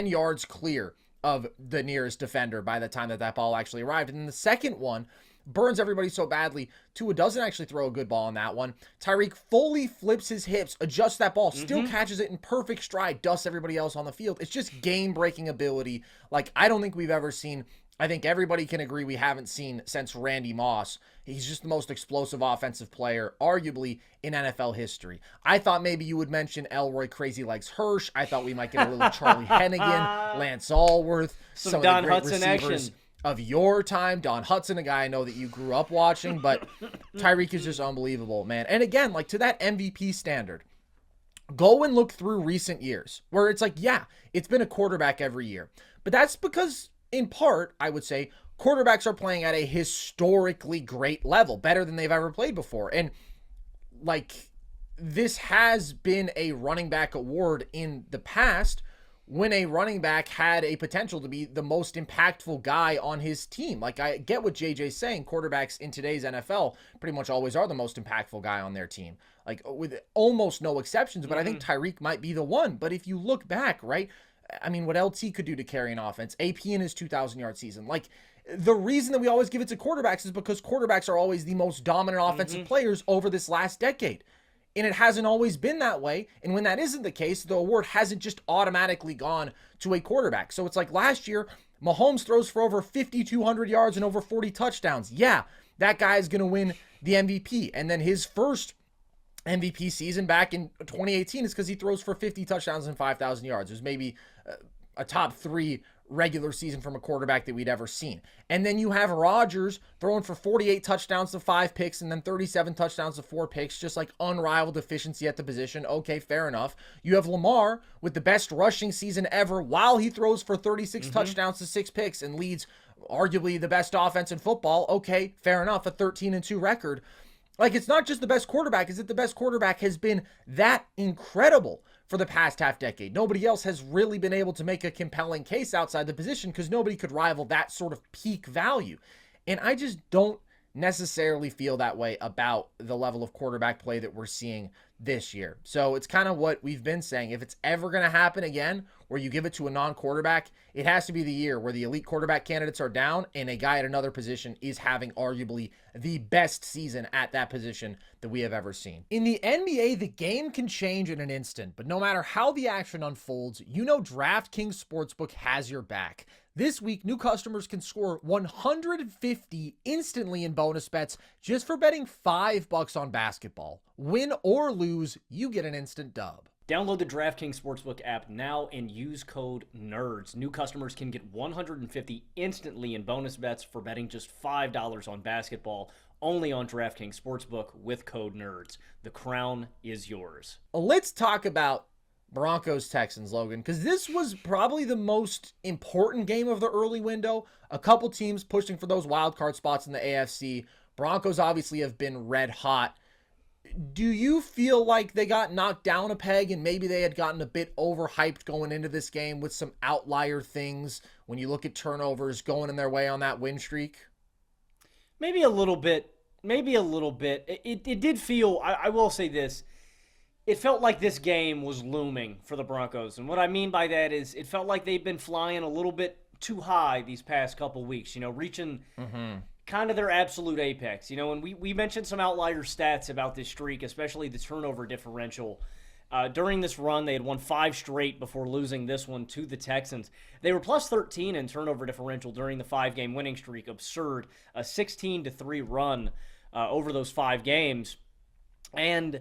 yards clear of the nearest defender by the time that ball actually arrived. And then the second one burns everybody so badly, Tua doesn't actually throw a good ball on that one. Tyreek fully flips his hips, adjusts that ball, still catches it in perfect stride, dusts everybody else on the field. It's just game-breaking ability like I don't think we've ever seen. I think everybody can agree we haven't seen since Randy Moss. He's just the most explosive offensive player, arguably, in NFL history. I thought maybe you would mention Elroy Crazy Legs Hirsch. I thought we might get a little Charlie Hennigan, Lance Allworth, some Don of the great Hudson receivers action of your time. Don Hudson, a guy I know that you grew up watching, but Tyreek is just unbelievable, man. And again, like, to that MVP standard, go and look through recent years where it's like, yeah, it's been a quarterback every year. But that's because, in part, I would say, quarterbacks are playing at a historically great level, better than they've ever played before. And, like, this has been a running back award in the past when a running back had a potential to be the most impactful guy on his team. Like, I get what JJ's saying. Quarterbacks in today's NFL pretty much always are the most impactful guy on their team, like, with almost no exceptions. But I think Tyreek might be the one. But if you look back, right, I mean, what LT could do to carry an offense, AP in his 2,000-yard season. Like, the reason that we always give it to quarterbacks is because quarterbacks are always the most dominant offensive players over this last decade. And it hasn't always been that way. And when that isn't the case, the award hasn't just automatically gone to a quarterback. So it's like last year, Mahomes throws for over 5,200 yards and over 40 touchdowns. Yeah, that guy is going to win the MVP. And then his first MVP season back in 2018 is because he throws for 50 touchdowns and 5,000 yards. There's maybe a top 3 regular season from a quarterback that we'd ever seen. And then you have Rodgers throwing for 48 touchdowns to 5 picks and then 37 touchdowns to 4 picks, just like unrivaled efficiency at the position. Okay, fair enough. You have Lamar with the best rushing season ever while he throws for 36 touchdowns to 6 picks and leads arguably the best offense in football. Okay, fair enough, a 13-2 record. Like, it's not just the best quarterback, it's that the best quarterback has been that incredible for the past half decade. Nobody else has really been able to make a compelling case outside the position because nobody could rival that sort of peak value. And I just don't necessarily feel that way about the level of quarterback play that we're seeing this year. So it's kind of what we've been saying. If it's ever going to happen again, where you give it to a non-quarterback, it has to be the year where the elite quarterback candidates are down and a guy at another position is having arguably the best season at that position that we have ever seen. In the NBA, the game can change in an instant, but no matter how the action unfolds, you know DraftKings Sportsbook has your back. This week, new customers can score $150 instantly in bonus bets just for betting $5 on basketball. Win or lose, you get an instant dub. Download the DraftKings Sportsbook app now and use code NERDS. New customers can get $150 instantly in bonus bets for betting just $5 on basketball, only on DraftKings Sportsbook with code NERDS. The crown is yours. Let's talk about Broncos Texans, Logan, because this was probably the most important game of the early window. A couple teams pushing for those wild card spots in the AFC. Broncos obviously have been red hot. Do you feel like they got knocked down a peg and maybe they had gotten a bit overhyped going into this game with some outlier things when you look at turnovers going in their way on that win streak? Maybe a little bit. It did feel, I will say this, it felt like this game was looming for the Broncos. And what I mean by that is it felt like they've been flying a little bit too high these past couple weeks, reaching kind of their absolute apex. And we mentioned some outlier stats about this streak, especially the turnover differential. During this run, they had won 5 straight before losing this one to the Texans. They were plus 13 in turnover differential during the 5-game winning streak. Absurd. A 16-3 run over those 5 games. And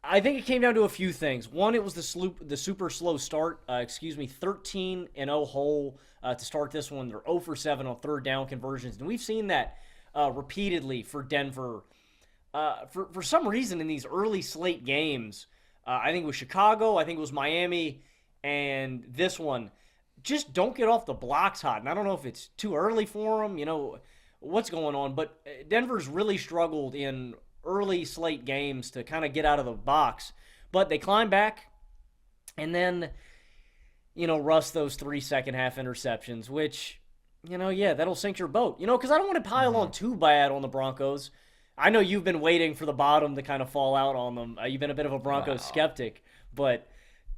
I think it came down to a few things. One, it was the super slow start. 13-0 hole to start this one. They're 0 for 7 on third down conversions. And we've seen that repeatedly for Denver. For some reason in these early slate games, I think it was Chicago, I think it was Miami, and this one, just don't get off the blocks hot. And I don't know if it's too early for them, what's going on. But Denver's really struggled in early slate games to kind of get out of the box. But they climb back, and then, Russ those 3 second-half interceptions, which, that'll sink your boat. Because I don't want to pile on too bad on the Broncos. I know you've been waiting for the bottom to kind of fall out on them. You've been a bit of a Broncos skeptic, but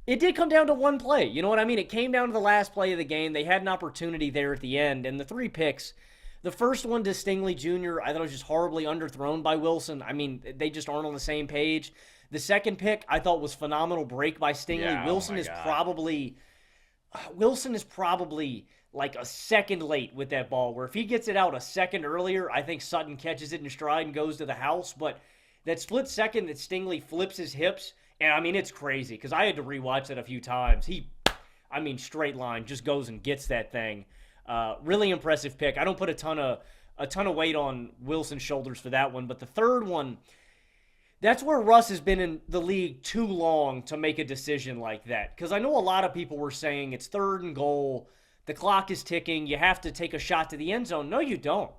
it did come down to one play. You know what I mean? It came down to the last play of the game. They had an opportunity there at the end, and the 3 picks. The first one to Stingley Jr., I thought it was just horribly underthrown by Wilson. I mean, they just aren't on the same page. The second pick, I thought was phenomenal break by Stingley. Yeah, Wilson is probably like a second late with that ball, where if he gets it out a second earlier, I think Sutton catches it in stride and goes to the house. But that split second that Stingley flips his hips, and I mean, it's crazy because I had to rewatch it a few times. Straight line, just goes and gets that thing. Really impressive pick. I don't put a ton of weight on Wilson's shoulders for that one. But the third one, that's where Russ has been in the league too long to make a decision like that. Because I know a lot of people were saying it's 3rd and goal, the clock is ticking, you have to take a shot to the end zone. No, you don't.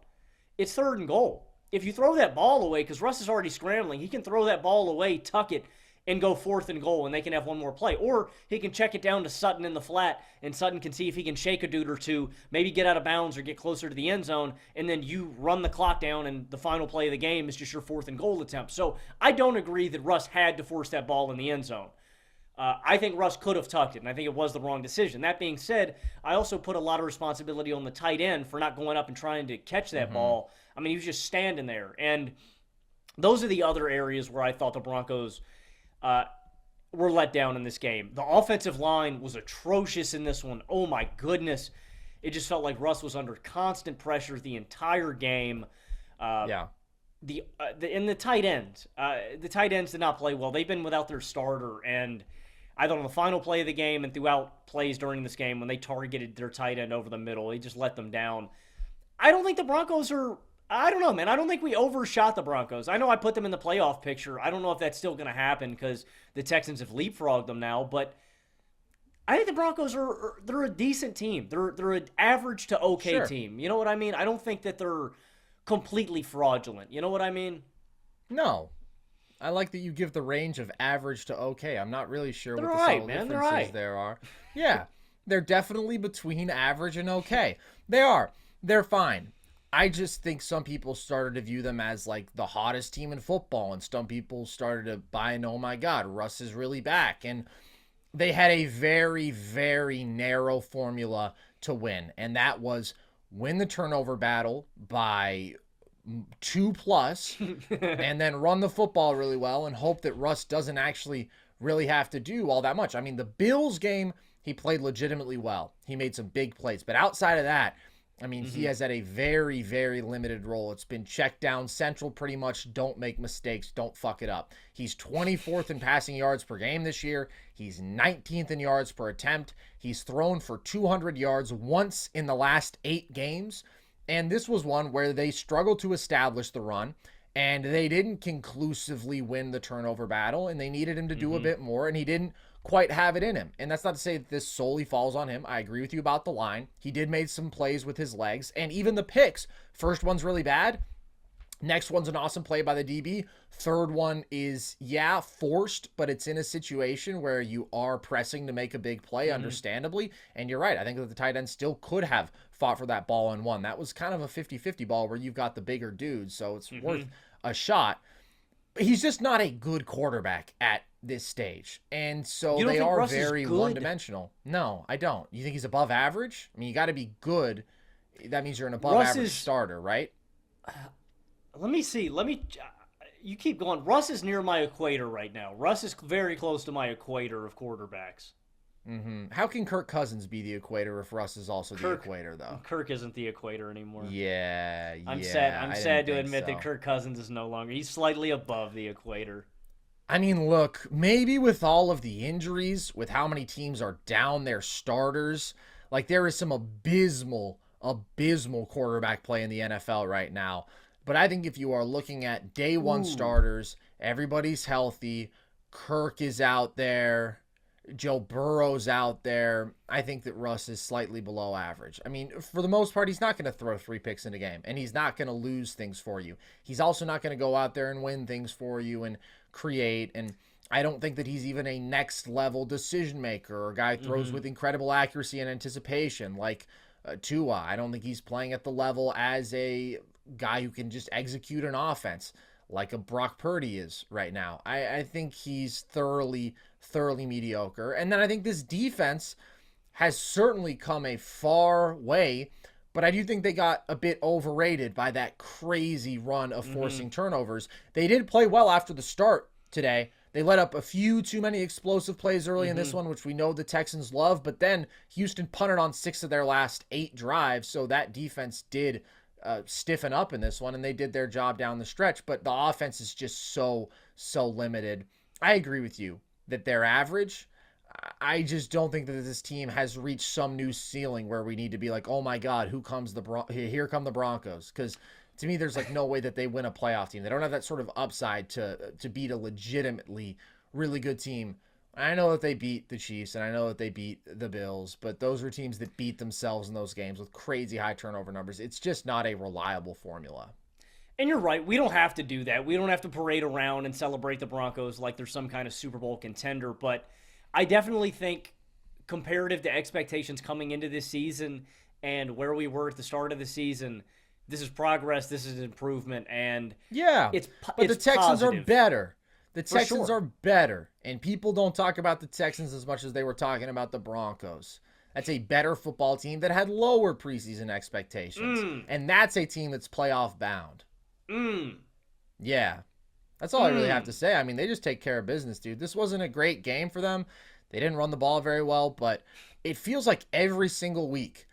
It's 3rd and goal. If you throw that ball away, because Russ is already scrambling, he can throw that ball away, tuck it, and go 4th and goal, and they can have one more play. Or he can check it down to Sutton in the flat, and Sutton can see if he can shake a dude or two, maybe get out of bounds or get closer to the end zone, and then you run the clock down, and the final play of the game is just your 4th and goal attempt. So I don't agree that Russ had to force that ball in the end zone. I think Russ could have tucked it, and I think it was the wrong decision. That being said, I also put a lot of responsibility on the tight end for not going up and trying to catch that ball. I mean, he was just standing there. And those are the other areas where I thought the Broncos were let down in this game. The offensive line was atrocious in this one. Oh, my goodness. It just felt like Russ was under constant pressure the entire game. The tight ends. The tight ends did not play well. They've been without their starter, and either on the final play of the game and throughout plays during this game when they targeted their tight end over the middle. He just let them down. I don't think the Broncos are. I don't know, man. I don't think we overshot the Broncos. I know I put them in the playoff picture. I don't know if that's still going to happen because the Texans have leapfrogged them now. But I think the Broncos they're a decent team. They're an average to okay team. You know what I mean? I don't think that they're completely fraudulent. You know what I mean? No. I like that you give the range of average to okay. I'm not really sure what the subtle differences there are. Yeah, they're definitely between average and okay. They are. They're fine. I just think some people started to view them as like the hottest team in football, and some people started to buy in, oh my God, Russ is really back. And they had a very, very narrow formula to win, and that was win the turnover battle by 2+, and then run the football really well and hope that Russ doesn't actually really have to do all that much. I mean, the Bills game, he played legitimately well. He made some big plays. But outside of that, I mean, he has had a very, very limited role. It's been check down central pretty much. Don't make mistakes. Don't fuck it up. He's 24th in passing yards per game this year. He's 19th in yards per attempt. He's thrown for 200 yards once in the last 8 games. And this was one where they struggled to establish the run, and they didn't conclusively win the turnover battle, and they needed him to do a bit more, and he didn't quite have it in him. And that's not to say that this solely falls on him. I agree with you about the line. He did make some plays with his legs, and even the picks. First one's really bad. Next one's an awesome play by the DB. Third one is, forced, but it's in a situation where you are pressing to make a big play, understandably. And you're right. I think that the tight end still could have fought for that ball and won. That was kind of a 50-50 ball where you've got the bigger dude, so it's worth a shot. But he's just not a good quarterback at this stage. And so they are very one-dimensional. No, I don't. You think he's above average? I mean, you got to be good. That means you're an above-average starter, right? Let me see. You keep going. Russ is near my equator right now. Russ is very close to my equator of quarterbacks. How can Kirk Cousins be the equator if Russ is also the equator, though? Kirk isn't the equator anymore. Yeah. I'm sad to admit that Kirk Cousins is no longer. He's slightly above the equator. I mean, look, maybe with all of the injuries, with how many teams are down their starters, like there is some abysmal quarterback play in the NFL right now. But I think if you are looking at day one starters, everybody's healthy, Kirk is out there, Joe Burrow's out there, I think that Russ is slightly below average. I mean, for the most part, he's not going to throw 3 picks in a game, and he's not going to lose things for you. He's also not going to go out there and win things for you and create, and I don't think that he's even a next-level decision maker or a guy who throws with incredible accuracy and anticipation like Tua. I don't think he's playing at the level as a guy who can just execute an offense like a Brock Purdy is right now. I think he's thoroughly mediocre. And then I think this defense has certainly come a far way, but I do think they got a bit overrated by that crazy run of forcing turnovers. They did play well after the start today. They let up a few too many explosive plays early in this one, which we know the Texans love, but then Houston punted on 6 of their last 8 drives, so that defense did stiffen up in this one, and they did their job down the stretch, but the offense is just so here I agree with you that they're average. I just don't think that this team has reached some new ceiling where we need to be like, oh my God, here come the Broncos. Because to me, there's like no way that they win a playoff team. They don't have that sort of upside to beat a legitimately really good team. I know that they beat the Chiefs and I know that they beat the Bills, but those are teams that beat themselves in those games with crazy high turnover numbers. It's just not a reliable formula. And you're right. We don't have to do that. We don't have to parade around and celebrate the Broncos like they're some kind of Super Bowl contender. But I definitely think comparative to expectations coming into this season and where we were at the start of the season, this is progress. This is improvement. And it's the Texans positive. Are better. The Texans are better. And people don't talk about the Texans as much as they were talking about the Broncos. That's a better football team that had lower preseason expectations. And that's a team that's playoff bound. Yeah. That's all I really have to say. I mean, they just take care of business, dude. This wasn't a great game for them. They didn't run the ball very well, but it feels like every single week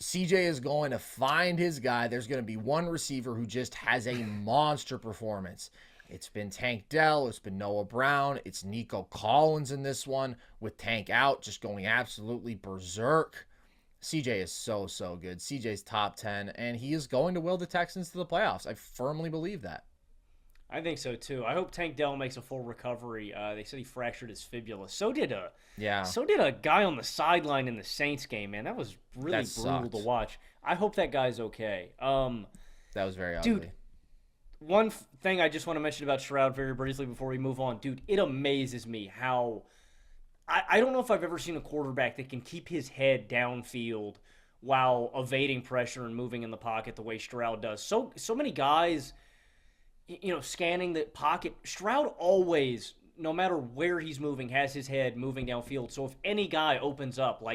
CJ is going to find his guy. There's going to be one receiver who just has a monster performance. It's been Tank Dell. It's been Noah Brown. It's Nico Collins in this one with Tank out, just going absolutely berserk. CJ is so good. CJ's top 10, and he is going to will the Texans to the playoffs. I firmly believe that. I think so too. I hope Tank Dell makes a full recovery. They said he fractured his fibula. So did a guy on the sideline in the Saints game. Man, that was really brutal to watch. I hope that guy's okay. That was very ugly. Dude, one thing I just want to mention about Stroud very briefly before we move on. Dude, it amazes me how I don't know if I've ever seen a quarterback that can keep his head downfield while evading pressure and moving in the pocket the way Stroud does. So many guys, scanning the pocket. Stroud always, no matter where he's moving, has his head moving downfield. So if any guy opens up,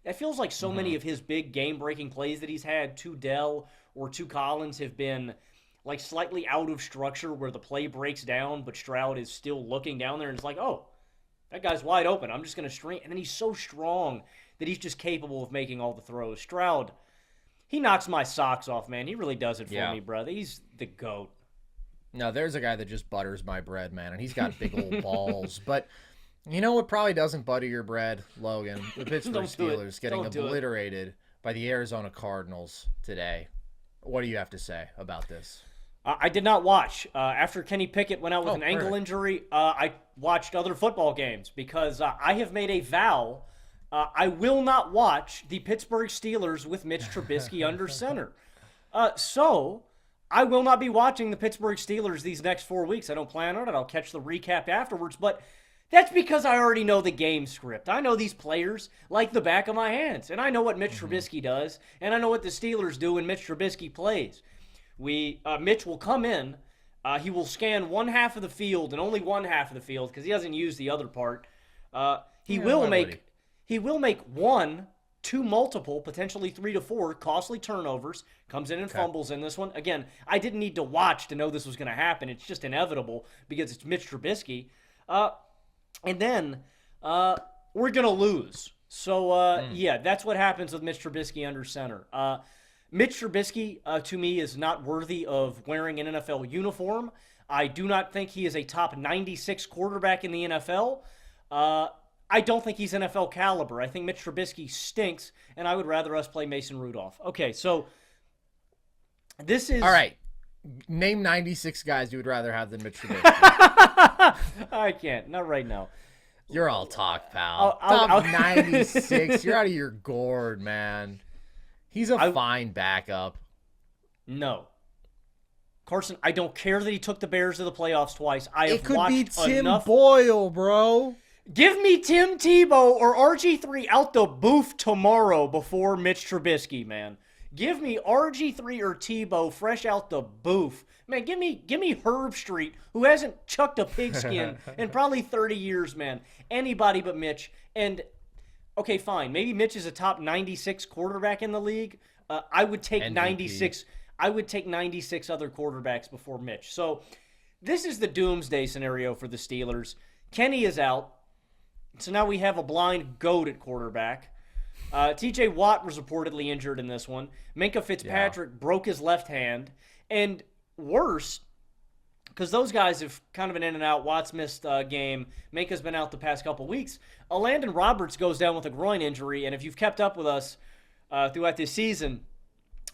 that feels like so many of his big game-breaking plays that he's had to Dell or to Collins have been slightly out of structure where the play breaks down, but Stroud is still looking down there and it's like, oh, that guy's wide open. I'm just going to string. And then he's so strong that he's just capable of making all the throws. Stroud, he knocks my socks off, man. He really does it for me, brother. He's the GOAT. No, there's a guy that just butters my bread, man, and he's got big old balls. But you know what probably doesn't butter your bread, Logan? The Pittsburgh Steelers getting obliterated by the Arizona Cardinals today. What do you have to say about this? I did not watch. After Kenny Pickett went out with an ankle injury, I watched other football games because I have made a vow. I will not watch the Pittsburgh Steelers with Mitch Trubisky under center. So I will not be watching the Pittsburgh Steelers these next 4 weeks. I don't plan on it. I'll catch the recap afterwards. But that's because I already know the game script. I know these players like the back of my hands. And I know what Mitch Trubisky does. And I know what the Steelers do when Mitch Trubisky plays. Mitch will come in. He will scan one half of the field and only one half of the field because he hasn't used the other part. He will make one, two multiple, potentially 3 to 4 costly turnovers. Comes in and fumbles in this one. Again, I didn't need to watch to know this was going to happen. It's just inevitable because it's Mitch Trubisky. And then we're going to lose. So, that's what happens with Mitch Trubisky under center. Mitch Trubisky, to me, is not worthy of wearing an NFL uniform. I do not think he is a top 96 quarterback in the NFL. I don't think he's NFL caliber. I think Mitch Trubisky stinks, and I would rather us play Mason Rudolph. Okay, so this is... All right. Name 96 guys you would rather have than Mitch Trubisky. I can't. Not right now. You're all talk, pal. Top 96. You're out of your gourd, man. He's a fine backup. No. Carson, I don't care that he took the Bears to the playoffs twice. It could be Tim Boyle, bro. Give me Tim Tebow or RG3 out the booth tomorrow before Mitch Trubisky, man. Give me RG3 or Tebow fresh out the booth. Man, give me Herb Street, who hasn't chucked a pigskin in probably 30 years, man. Anybody but Mitch. And okay, fine. Maybe Mitch is a top 96 quarterback in the league. I would take MVP. 96. I would take 96 other quarterbacks before Mitch. So this is the doomsday scenario for the Steelers. Kenny is out. So now we have a blind goat at quarterback. T.J. Watt was reportedly injured in this one. Minkah Fitzpatrick broke his left hand. And worse, because those guys have kind of been in and out. Watt's missed a game. Minkah's been out the past couple weeks. Landon Roberts goes down with a groin injury. And if you've kept up with us throughout this season,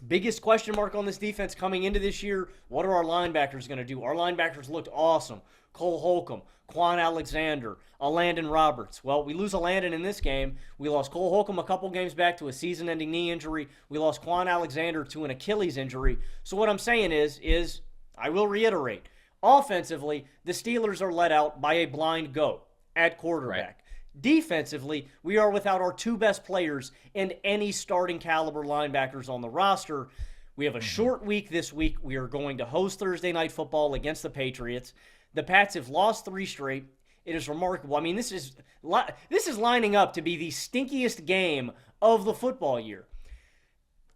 biggest question mark on this defense coming into this year, what are our linebackers going to do? Our linebackers looked awesome. Cole Holcomb, Quan Alexander, Landon Roberts. Well, we lose Landon in this game. We lost Cole Holcomb a couple games back to a season-ending knee injury. We lost Quan Alexander to an Achilles injury. So what I'm saying is I will reiterate, offensively, the Steelers are let out by a blind goat at quarterback. Right. Defensively, we are without our two best players and any starting caliber linebackers on the roster. We have a short week this week. We are going to host Thursday Night Football against the Patriots. The Pats have lost 3 straight. It is remarkable. I mean, this is lining up to be the stinkiest game of the football year.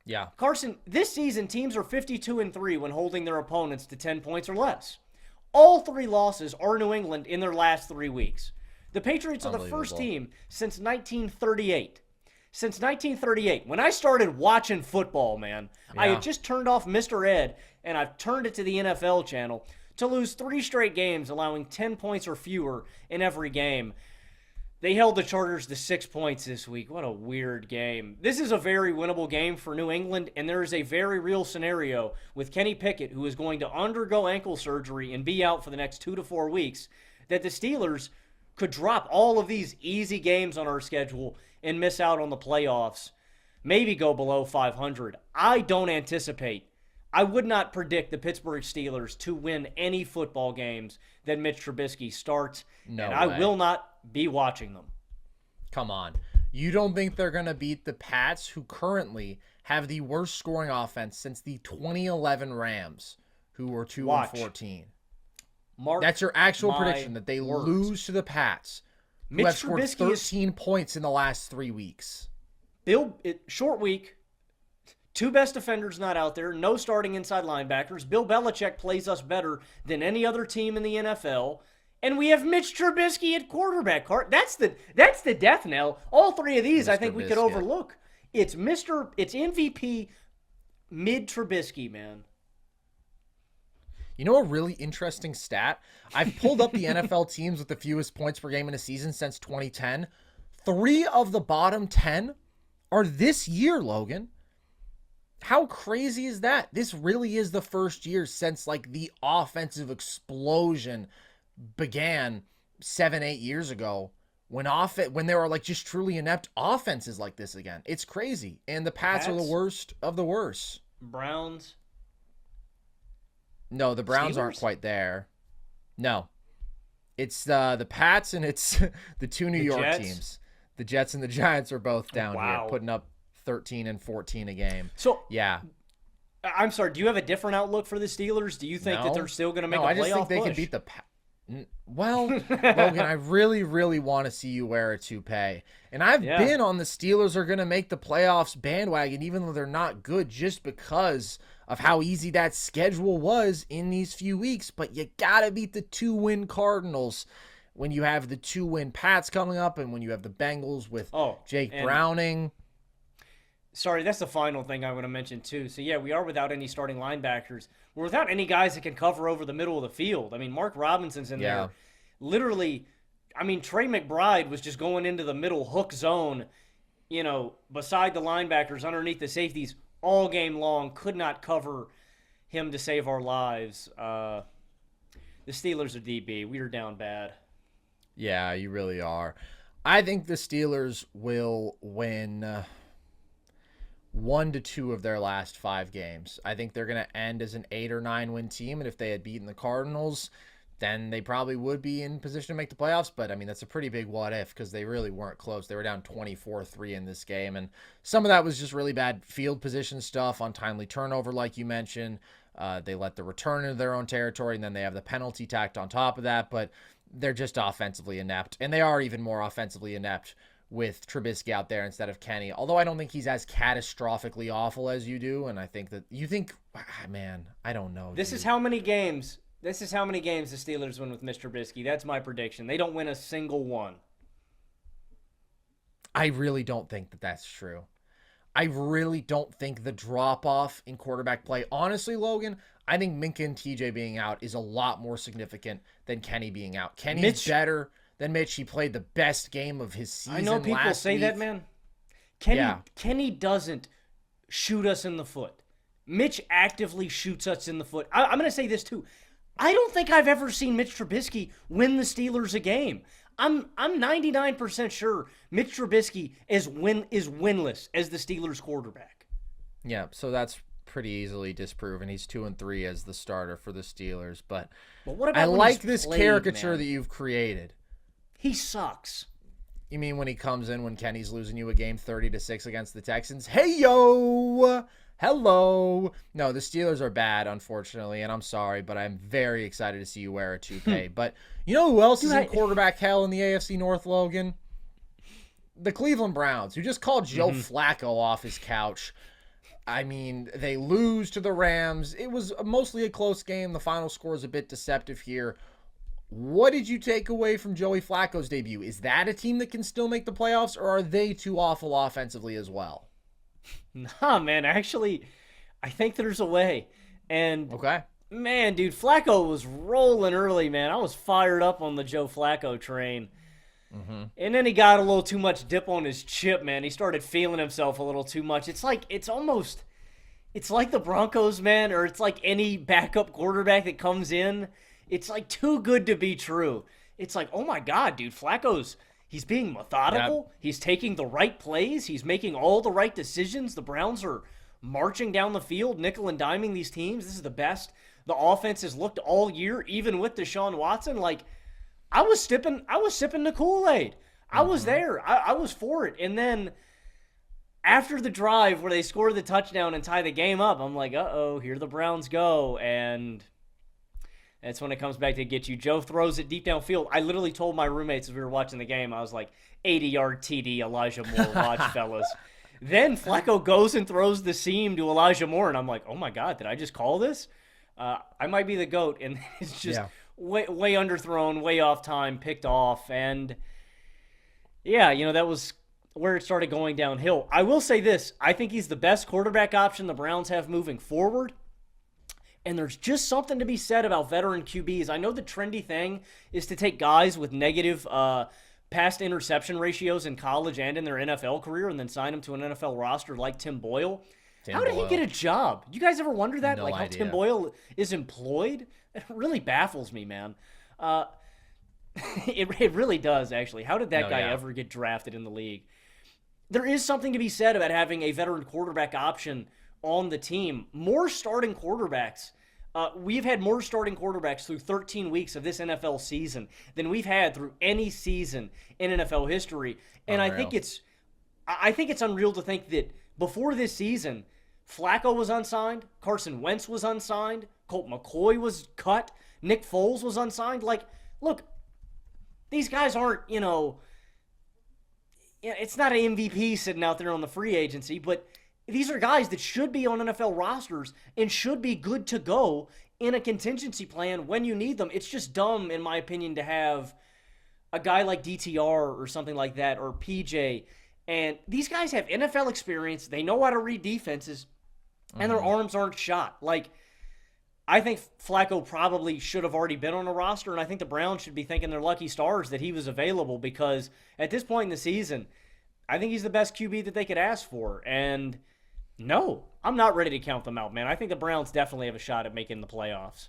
Yeah. Carson, this season, teams are 52-3 when holding their opponents to 10 points or less. All 3 losses are New England in their last 3 weeks. The Patriots are the first team since 1938. Since 1938, when I started watching football, man, I had just turned off Mr. Ed, and I've turned it to the NFL channel. to lose 3 straight games, allowing 10 points or fewer in every game. They held the Chargers to 6 points this week. What a weird game. This is a very winnable game for New England, and there is a very real scenario with Kenny Pickett, who is going to undergo ankle surgery and be out for the next 2 to 4 weeks, that the Steelers could drop all of these easy games on our schedule and miss out on the playoffs, maybe go below 500. I don't anticipate. I would not predict the Pittsburgh Steelers to win any football games that Mitch Trubisky starts, and I will not be watching them. Come on. You don't think they're going to beat the Pats, who currently have the worst scoring offense since the 2011 Rams, who were 2-14? That's your actual prediction, that they lose to the Pats, who have scored 13 points in the last 3 weeks. Short week. 2 best defenders not out there. No starting inside linebackers. Bill Belichick plays us better than any other team in the NFL. And we have Mitch Trubisky at quarterback. That's the death knell. All 3 of these, I think we could overlook. It's MVP mid Trubisky, man. You know a really interesting stat? I've pulled up the NFL teams with the fewest points per game in a season since 2010. 3 of the bottom 10 are this year, Logan. How crazy is that? This really is the first year since like the offensive explosion began 7-8 years ago when there were like just truly inept offenses like this again. It's crazy. And the Pats are the worst of the worst. Browns. No, the Browns aren't quite there. No. It's the Pats and it's the 2 New York teams. The Jets and the Giants are both down here, putting up 13 and 14 a game. So, yeah. I'm sorry, do you have a different outlook for the Steelers? Do you think that they're still going to make a playoff push? I just think they can beat the Well, Logan, I really, really want to see you wear a toupee. And I've been on the Steelers are going to make the playoffs bandwagon, even though they're not good, just because of how easy that schedule was in these few weeks. But you got to beat the 2-win Cardinals when you have the 2-win Pats coming up and when you have the Bengals with Jake Browning. Sorry, that's the final thing I want to mention, too. So, yeah, we are without any starting linebackers. We're without any guys that can cover over the middle of the field. I mean, Mark Robinson's in there. Literally, I mean, Trey McBride was just going into the middle hook zone, beside the linebackers, underneath the safeties, all game long. Could not cover him to save our lives. The Steelers are DB. We are down bad. Yeah, you really are. I think the Steelers will win 1 to 2 of their last 5 games. I think they're going to end as an 8 or 9 win team, and if they had beaten the Cardinals, then they probably would be in position to make the playoffs. But I mean, that's a pretty big what if, because they really weren't close. They were down 24-3 in this game, and some of that was just really bad field position stuff, untimely turnover like you mentioned. They let the return into their own territory, and then they have the penalty tacked on top of that. But they're just offensively inept, and they are even more offensively inept with Trubisky out there instead of Kenny. Although I don't think he's as catastrophically awful as you do, and I think that you think, man, I don't know. This is how many games the Steelers win with Mr. Trubisky. That's my prediction. They don't win a single one. I really don't think that that's true. I really don't think the drop-off in quarterback play. Honestly, Logan, I think Minka and TJ being out is a lot more significant than Kenny being out. Kenny's better than Mitch. He played the best game of his season. I know people say that, man. Kenny doesn't shoot us in the foot. Mitch actively shoots us in the foot. I'm going to say this, too. I don't think I've ever seen Mitch Trubisky win the Steelers a game. I'm 99% sure Mitch Trubisky is winless as the Steelers quarterback. Yeah, so that's pretty easily disproven. He's 2-3 as the starter for the Steelers. But what about I like this caricature that you've created. He sucks. You mean when he comes in when Kenny's losing you a game 30-6 against the Texans? Hey, yo! Hello! No, the Steelers are bad, unfortunately, and I'm sorry, but I'm very excited to see you wear a toupee. But you know who else is in quarterback hell in the AFC North, Logan? The Cleveland Browns, who just called Joe Flacco off his couch. I mean, they lose to the Rams. It was mostly a close game. The final score is a bit deceptive here. What did you take away from Joey Flacco's debut? Is that a team that can still make the playoffs, or are they too awful offensively as well? Nah, man. Actually, I think there's a way. And Man, dude, Flacco was rolling early, man. I was fired up on the Joe Flacco train. And then he got a little too much dip on his chip, man. He started feeling himself a little too much. It's like the Broncos, man, or it's like any backup quarterback that comes in. It's like too good to be true. It's like, oh my God, dude, he's being methodical. Yep. He's taking the right plays. He's making all the right decisions. The Browns are marching down the field, nickel and diming these teams. This is the best the offense has looked all year, even with Deshaun Watson. Like, I was sipping the Kool-Aid. I was there. I was for it. And then after the drive where they score the touchdown and tie the game up, I'm like, uh-oh, here the Browns go. And that's when it comes back to get you. Joe throws it deep downfield. I literally told my roommates as we were watching the game, I was like, 80-yard TD, Elijah Moore, watch, fellas. Then Flacco goes and throws the seam to Elijah Moore, and I'm like, oh my God, did I just call this? I might be the GOAT, and it's just way underthrown, way off time, picked off, and yeah, that was where it started going downhill. I will say this, I think he's the best quarterback option the Browns have moving forward, and there's just something to be said about veteran QBs. I know the trendy thing is to take guys with negative past interception ratios in college and in their NFL career and then sign them to an NFL roster like Tim Boyle. How did he get a job? You guys ever wonder that? No like how idea. Tim Boyle is employed? It really baffles me, man. It really does, actually. How did that guy ever get drafted in the league? There is something to be said about having a veteran quarterback option on the team. More starting quarterbacks. We've had more starting quarterbacks through 13 weeks of this NFL season than we've had through any season in NFL history. And I think it's unreal to think that before this season, Flacco was unsigned, Carson Wentz was unsigned, Colt McCoy was cut, Nick Foles was unsigned. Like, look, these guys aren't, it's not an MVP sitting out there on the free agency, but these are guys that should be on NFL rosters and should be good to go in a contingency plan when you need them. It's just dumb, in my opinion, to have a guy like DTR or something like that, or PJ. And these guys have NFL experience. They know how to read defenses, and their arms aren't shot. Like, I think Flacco probably should have already been on a roster, and I think the Browns should be thanking their lucky stars that he was available, because at this point in the season, I think he's the best QB that they could ask for. And no, I'm not ready to count them out, man. I think the Browns definitely have a shot at making the playoffs.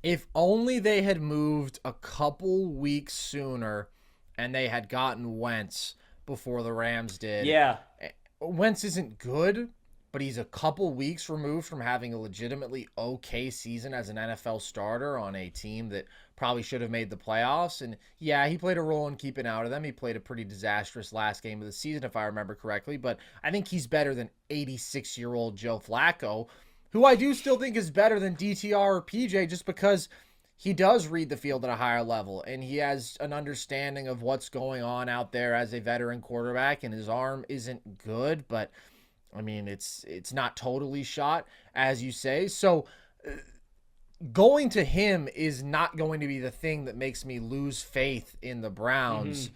If only they had moved a couple weeks sooner and they had gotten Wentz before the Rams did. Yeah. Wentz isn't good, but he's a couple weeks removed from having a legitimately okay season as an NFL starter on a team that probably should have made the playoffs. And yeah, he played a role in keeping out of them. He played a pretty disastrous last game of the season, if I remember correctly, but I think he's better than 86-year-old Joe Flacco, who I do still think is better than DTR or PJ, just because he does read the field at a higher level, and he has an understanding of what's going on out there as a veteran quarterback, and his arm isn't good, but I mean, it's not totally shot, as you say. So going to him is not going to be the thing that makes me lose faith in the Browns,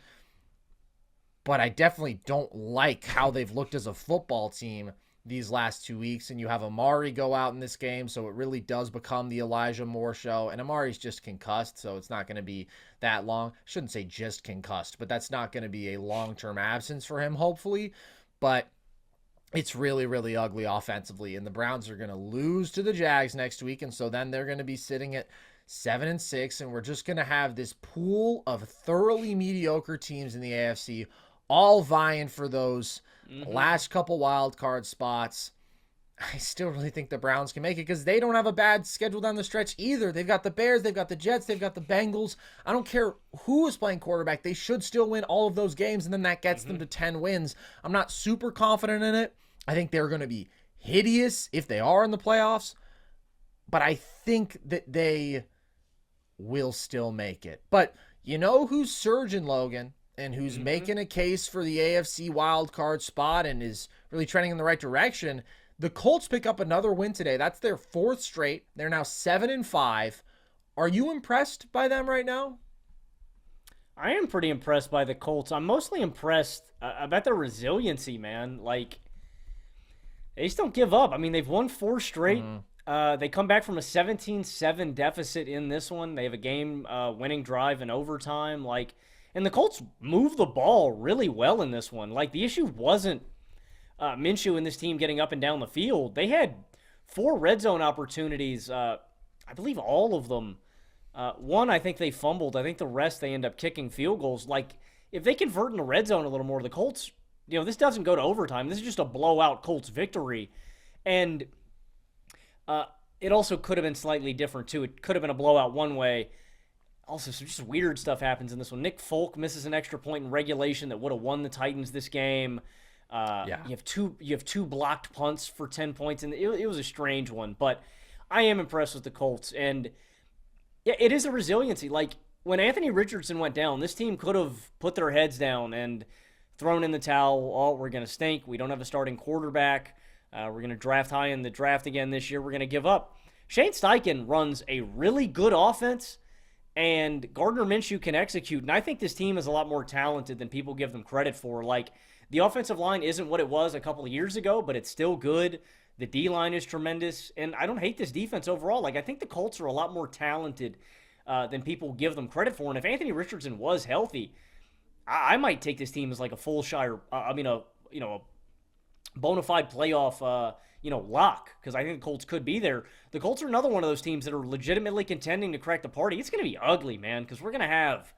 but I definitely don't like how they've looked as a football team these last 2 weeks, and you have Amari go out in this game, so it really does become the Elijah Moore show, and Amari's just concussed, so it's not going to be that long. I shouldn't say just concussed, but that's not going to be a long-term absence for him, hopefully, but it's really, really ugly offensively, and the Browns are going to lose to the Jags next week, and so then they're going to be sitting at 7-6, and we're just going to have this pool of thoroughly mediocre teams in the AFC all vying for those last couple wild card spots. I still really think the Browns can make it because they don't have a bad schedule down the stretch either. They've got the Bears, they've got the Jets, they've got the Bengals. I don't care who is playing quarterback. They should still win all of those games, and then that gets them to 10 wins. I'm not super confident in it. I think they're going to be hideous if they are in the playoffs, but I think that they will still make it. But you know who's surging, Logan, and who's making a case for the AFC wild card spot and is really trending in the right direction? The Colts pick up another win today. That's their fourth straight. They're now 7-5. Are you impressed by them right now? I am pretty impressed by the Colts. I'm mostly impressed about their resiliency, man. Like, they just don't give up. I mean, they've won 4 straight. They come back from a 17-7 deficit in this one. They have a game-winning drive in overtime. And the Colts move the ball really well in this one. The issue wasn't Minshew and this team getting up and down the field. They had 4 red zone opportunities. I believe all of them. One, I think they fumbled. I think the rest they end up kicking field goals. If they convert in the red zone a little more, the Colts, this doesn't go to overtime. This is just a blowout Colts victory. And it also could have been slightly different, too. It could have been a blowout one way. Also, some just weird stuff happens in this one. Nick Folk misses an extra point in regulation that would have won the Titans this game. You have two blocked punts for 10 points, and it was a strange one. But I am impressed with the Colts, and yeah, it is a resiliency. When Anthony Richardson went down, this team could have put their heads down and thrown in the towel. Oh, we're going to stink. We don't have a starting quarterback. We're going to draft high in the draft again this year. We're going to give up. Shane Steichen runs a really good offense, and Gardner Minshew can execute. And I think this team is a lot more talented than people give them credit for. The offensive line isn't what it was a couple of years ago, but it's still good. The D-line is tremendous, and I don't hate this defense overall. I think the Colts are a lot more talented than people give them credit for. And if Anthony Richardson was healthy, I might take this team as a full shire. A bona fide playoff, lock, because I think the Colts could be there. The Colts are another one of those teams that are legitimately contending to crack the party. It's going to be ugly, man, because we're going to have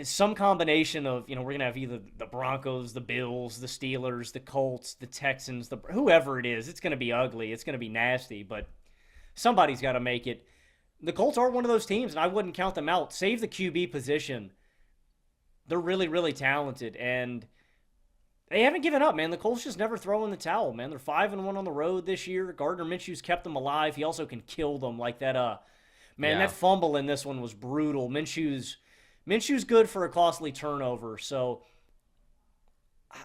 some combination of, we're going to have either the Broncos, the Bills, the Steelers, the Colts, the Texans, whoever it is. It's going to be ugly. It's going to be nasty, but somebody's got to make it. The Colts are one of those teams, and I wouldn't count them out. Save the QB position. They're really, really talented, and they haven't given up, man. The Colts just never throw in the towel, man. They're 5-1 on the road this year. Gardner Minshew's kept them alive. He also can kill them that fumble in this one was brutal. Minshew's good for a costly turnover, so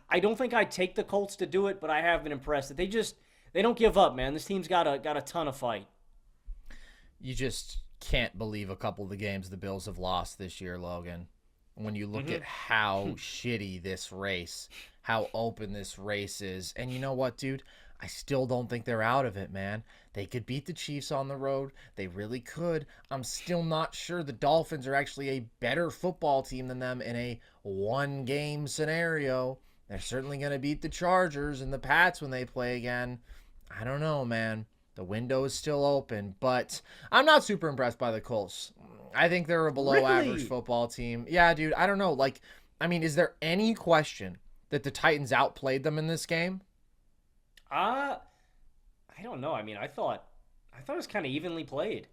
I don't think I'd take the Colts to do it, but I have been impressed that they don't give up, man. This team's got a ton of fight. You just can't believe a couple of the games the Bills have lost this year, Logan. When you look at how shitty this race, how open this race is. And you know what, dude? I still don't think they're out of it, man. They could beat the Chiefs on the road. They really could. I'm still not sure the Dolphins are actually a better football team than them in a one-game scenario. They're certainly going to beat the Chargers and the Pats when they play again. I don't know, man. The window is still open, but I'm not super impressed by the Colts. I think they're a below-average football team. Yeah, dude, I don't know. Is there any question that the Titans outplayed them in this game? I don't know. I thought it was kind of evenly played.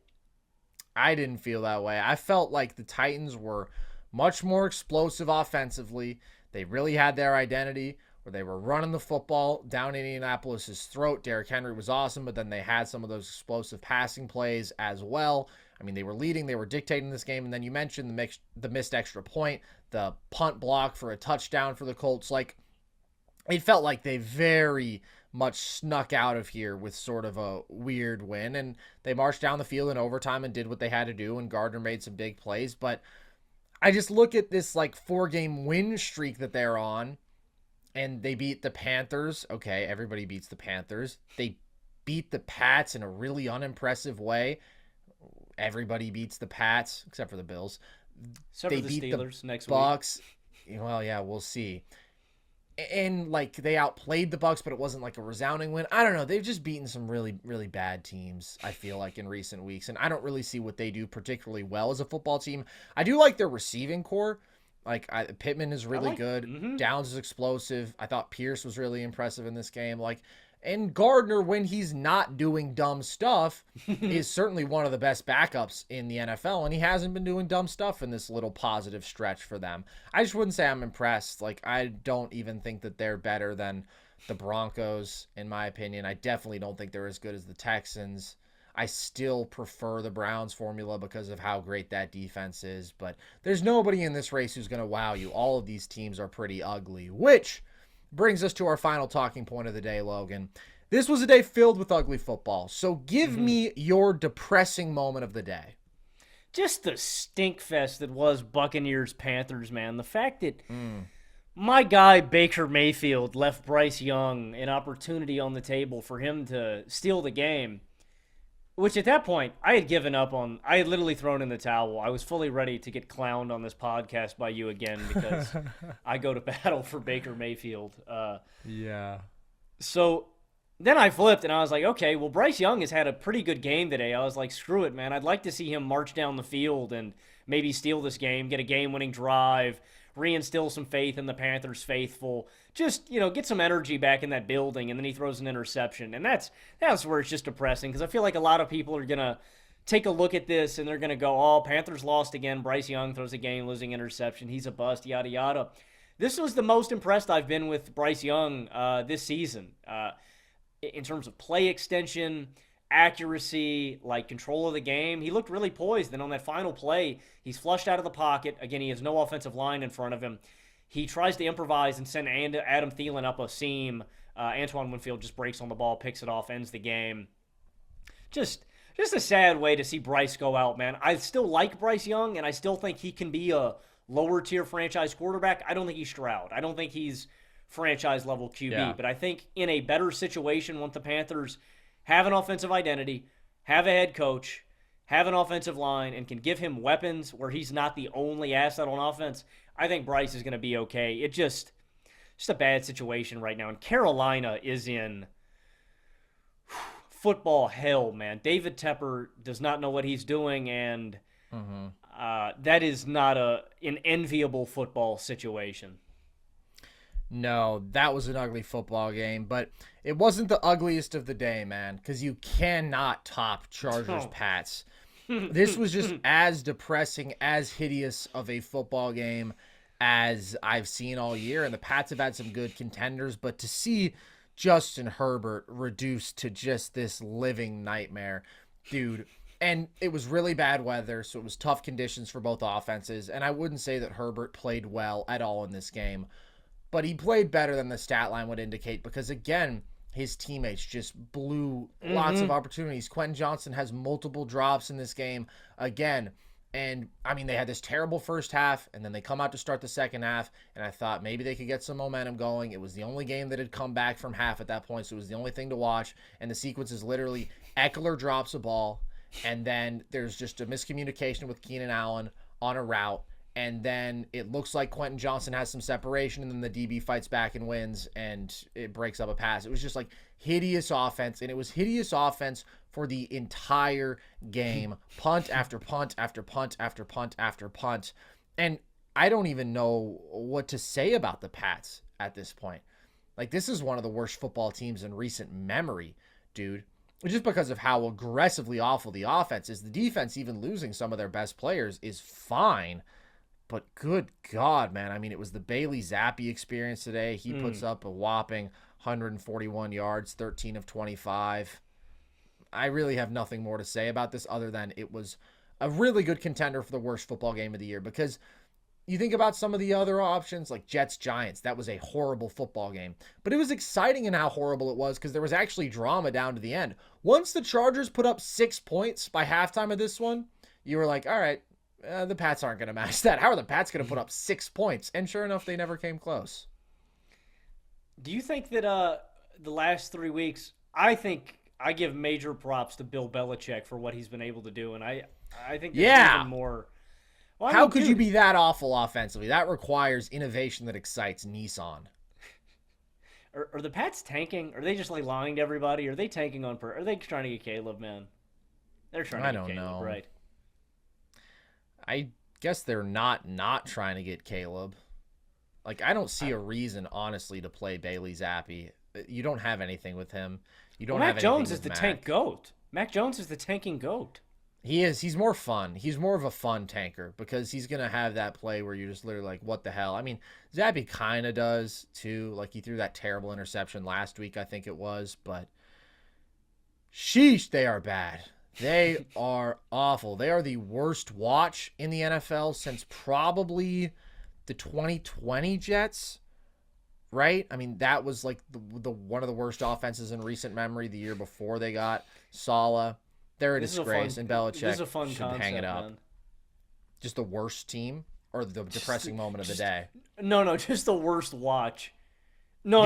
I didn't feel that way. I felt like the Titans were much more explosive offensively. They really had their identity where they were running the football down Indianapolis's throat. Derrick Henry was awesome, but then they had some of those explosive passing plays as well. They were leading, they were dictating this game, and then you mentioned the missed extra point, the punt block for a touchdown for the Colts. It felt like they very much snuck out of here with sort of a weird win, and they marched down the field in overtime and did what they had to do, and Gardner made some big plays. But I just look at this 4-game win streak that they're on, and they beat the Panthers. Okay, everybody beats the Panthers. They beat the Pats in a really unimpressive way. Everybody beats the Pats, except for the Bills. Except for the Steelers next Bucks. Well, yeah, we'll see. And they outplayed the Bucks, but it wasn't a resounding win. I don't know. They've just beaten some really, really bad teams, I feel like, in recent weeks. And I don't really see what they do particularly well as a football team. I do like their receiving core. Pittman is really good. Downs is explosive. I thought Pierce was really impressive in this game. And Gardner, when he's not doing dumb stuff, is certainly one of the best backups in the NFL, and he hasn't been doing dumb stuff in this little positive stretch for them. I just wouldn't say I'm impressed. I don't even think that they're better than the Broncos, in my opinion. I definitely don't think they're as good as the Texans. I still prefer the Browns formula because of how great that defense is, but there's nobody in this race who's going to wow you. All of these teams are pretty ugly, which brings us to our final talking point of the day, Logan. This was a day filled with ugly football, so give me your depressing moment of the day. Just the stink fest that was Buccaneers-Panthers, man. The fact that My guy Baker Mayfield left Bryce Young an opportunity on the table for him to steal the game. Which at that point, I had given up on. I had literally thrown in the towel. I was fully ready to get clowned on this podcast by you again because I go to battle for Baker Mayfield. Yeah. So then I flipped and I was like, okay, well, Bryce Young has had a pretty good game today. I was like, screw it, man. I'd like to see him march down the field and maybe steal this game, get a game-winning drive, reinstill some faith in the Panthers faithful. Just, get some energy back in that building, and then he throws an interception. And that's where it's just depressing because I feel like a lot of people are going to take a look at this and they're going to go, oh, Panthers lost again. Bryce Young throws a game-losing interception. He's a bust, yada, yada. This was the most impressed I've been with Bryce Young this season. In terms of play extension, accuracy, like control of the game. He looked really poised. And on that final play, he's flushed out of the pocket. Again, he has no offensive line in front of him. He tries to improvise and send Adam Thielen up a seam. Antoine Winfield just breaks on the ball, picks it off, ends the game. Just a sad way to see Bryce go out, man. I still like Bryce Young, and I still think he can be a lower-tier franchise quarterback. I don't think he's Stroud. I don't think he's franchise-level QB. Yeah. But I think in a better situation, once the Panthers have an offensive identity, have a head coach, have an offensive line, and can give him weapons where he's not the only asset on offense, I think Bryce is going to be okay. It's just a bad situation right now. And Carolina is in football hell, man. David Tepper does not know what he's doing, and that is not an enviable football situation. No, that was an ugly football game, but it wasn't the ugliest of the day, man, because you cannot top Chargers Pats. This was just as depressing, as hideous of a football game as I've seen all year, and the Pats have had some good contenders, but to see Justin Herbert reduced to just this living nightmare, dude. And it was really bad weather, so it was tough conditions for both offenses, and I wouldn't say that Herbert played well at all in this game. But he played better than the stat line would indicate because, again, his teammates just blew lots of opportunities. Quentin Johnson has multiple drops in this game again. And, I mean, they had this terrible first half, and then they come out to start the second half, and I thought maybe they could get some momentum going. It was the only game that had come back from half at that point, so it was the only thing to watch. And the sequence is literally Eckler drops a ball, and then there's just a miscommunication with Keenan Allen on a route. And then it looks like Quentin Johnson has some separation, and then the DB fights back and wins, and it breaks up a pass. It was just like hideous offense, and it was hideous offense for the entire game. Punt after punt after punt after punt after punt. And I don't even know what to say about the Pats at this point. Like, this is one of the worst football teams in recent memory, dude. Just because of how aggressively awful the offense is. The defense, even losing some of their best players, is fine. But good God, man. I mean, it was the Bailey Zappi experience today. He puts up a whopping 141 yards, 13 of 25. I really have nothing more to say about this other than it was a really good contender for the worst football game of the year. Because you think about some of the other options, like Jets-Giants. That was a horrible football game. But it was exciting in how horrible it was because there was actually drama down to the end. Once the Chargers put up 6 points by halftime of this one, you were like, all right, the Pats aren't going to match that. How are the Pats going to put up 6 points? And sure enough, they never came close. Do you think that the last 3 weeks, I think I give major props to Bill Belichick for what he's been able to do, and I think there's even more. Well, How could you be that awful offensively? That requires innovation that excites Nissan. Are the Pats tanking? Are they just like lying to everybody? Are they tanking on purpose? Are they trying to get Caleb, man? They're trying to get Caleb, right? I guess they're not trying to get Caleb. Like, I don't see a reason, honestly, to play Bailey Zappi. You don't have anything with him. You don't have Mac anything Jones with is the Mac. tank goat. Mac Jones is the tanking goat. He is. He's more fun. He's more of a fun tanker because he's going to have that play where you're just literally like, what the hell? I mean, Zappi kind of does, too. Like, he threw that terrible interception last week, I think it was. But, sheesh, they are bad. They are awful. They are the worst watch in the NFL since probably the 2020 Jets, right? I mean, that was like the one of the worst offenses in recent memory. The year before they got Saleh. They're a disgrace, and Belichick this is a fun should concept, hang it up. man. Just the worst team or the depressing moment of the day. No, just the worst watch. No,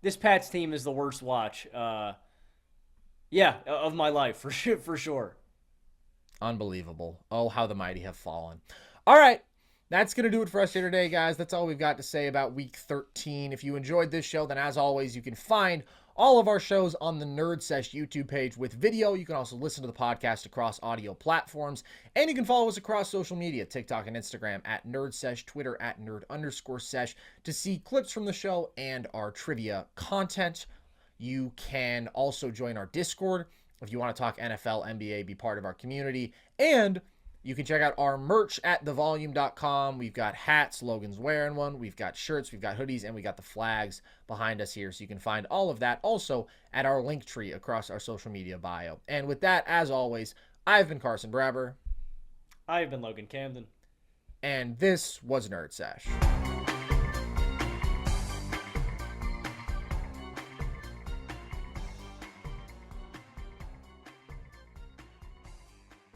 this Pats team is the worst watch. Of my life for sure. Unbelievable. Oh, how the mighty have fallen. All right. That's going to do it for us here today, guys. That's all we've got to say about Week 13. If you enjoyed this show, then as always, you can find all of our shows on the Nerd Sesh YouTube page with video. You can also listen to the podcast across audio platforms. And you can follow us across social media, TikTok and Instagram at Nerd Sesh, Twitter at Nerd_Sesh to see clips from the show and our trivia content. You can also join our Discord if you want to talk NFL, NBA, be part of our community. And you can check out our merch at thevolume.com. We've got hats. Logan's wearing one. We've got shirts. We've got hoodies. And we got the flags behind us here. So you can find all of that also at our link tree across our social media bio. And with that, as always, I've been Carson Brabber. I've been Logan Camden. And this was Nerd Sesh.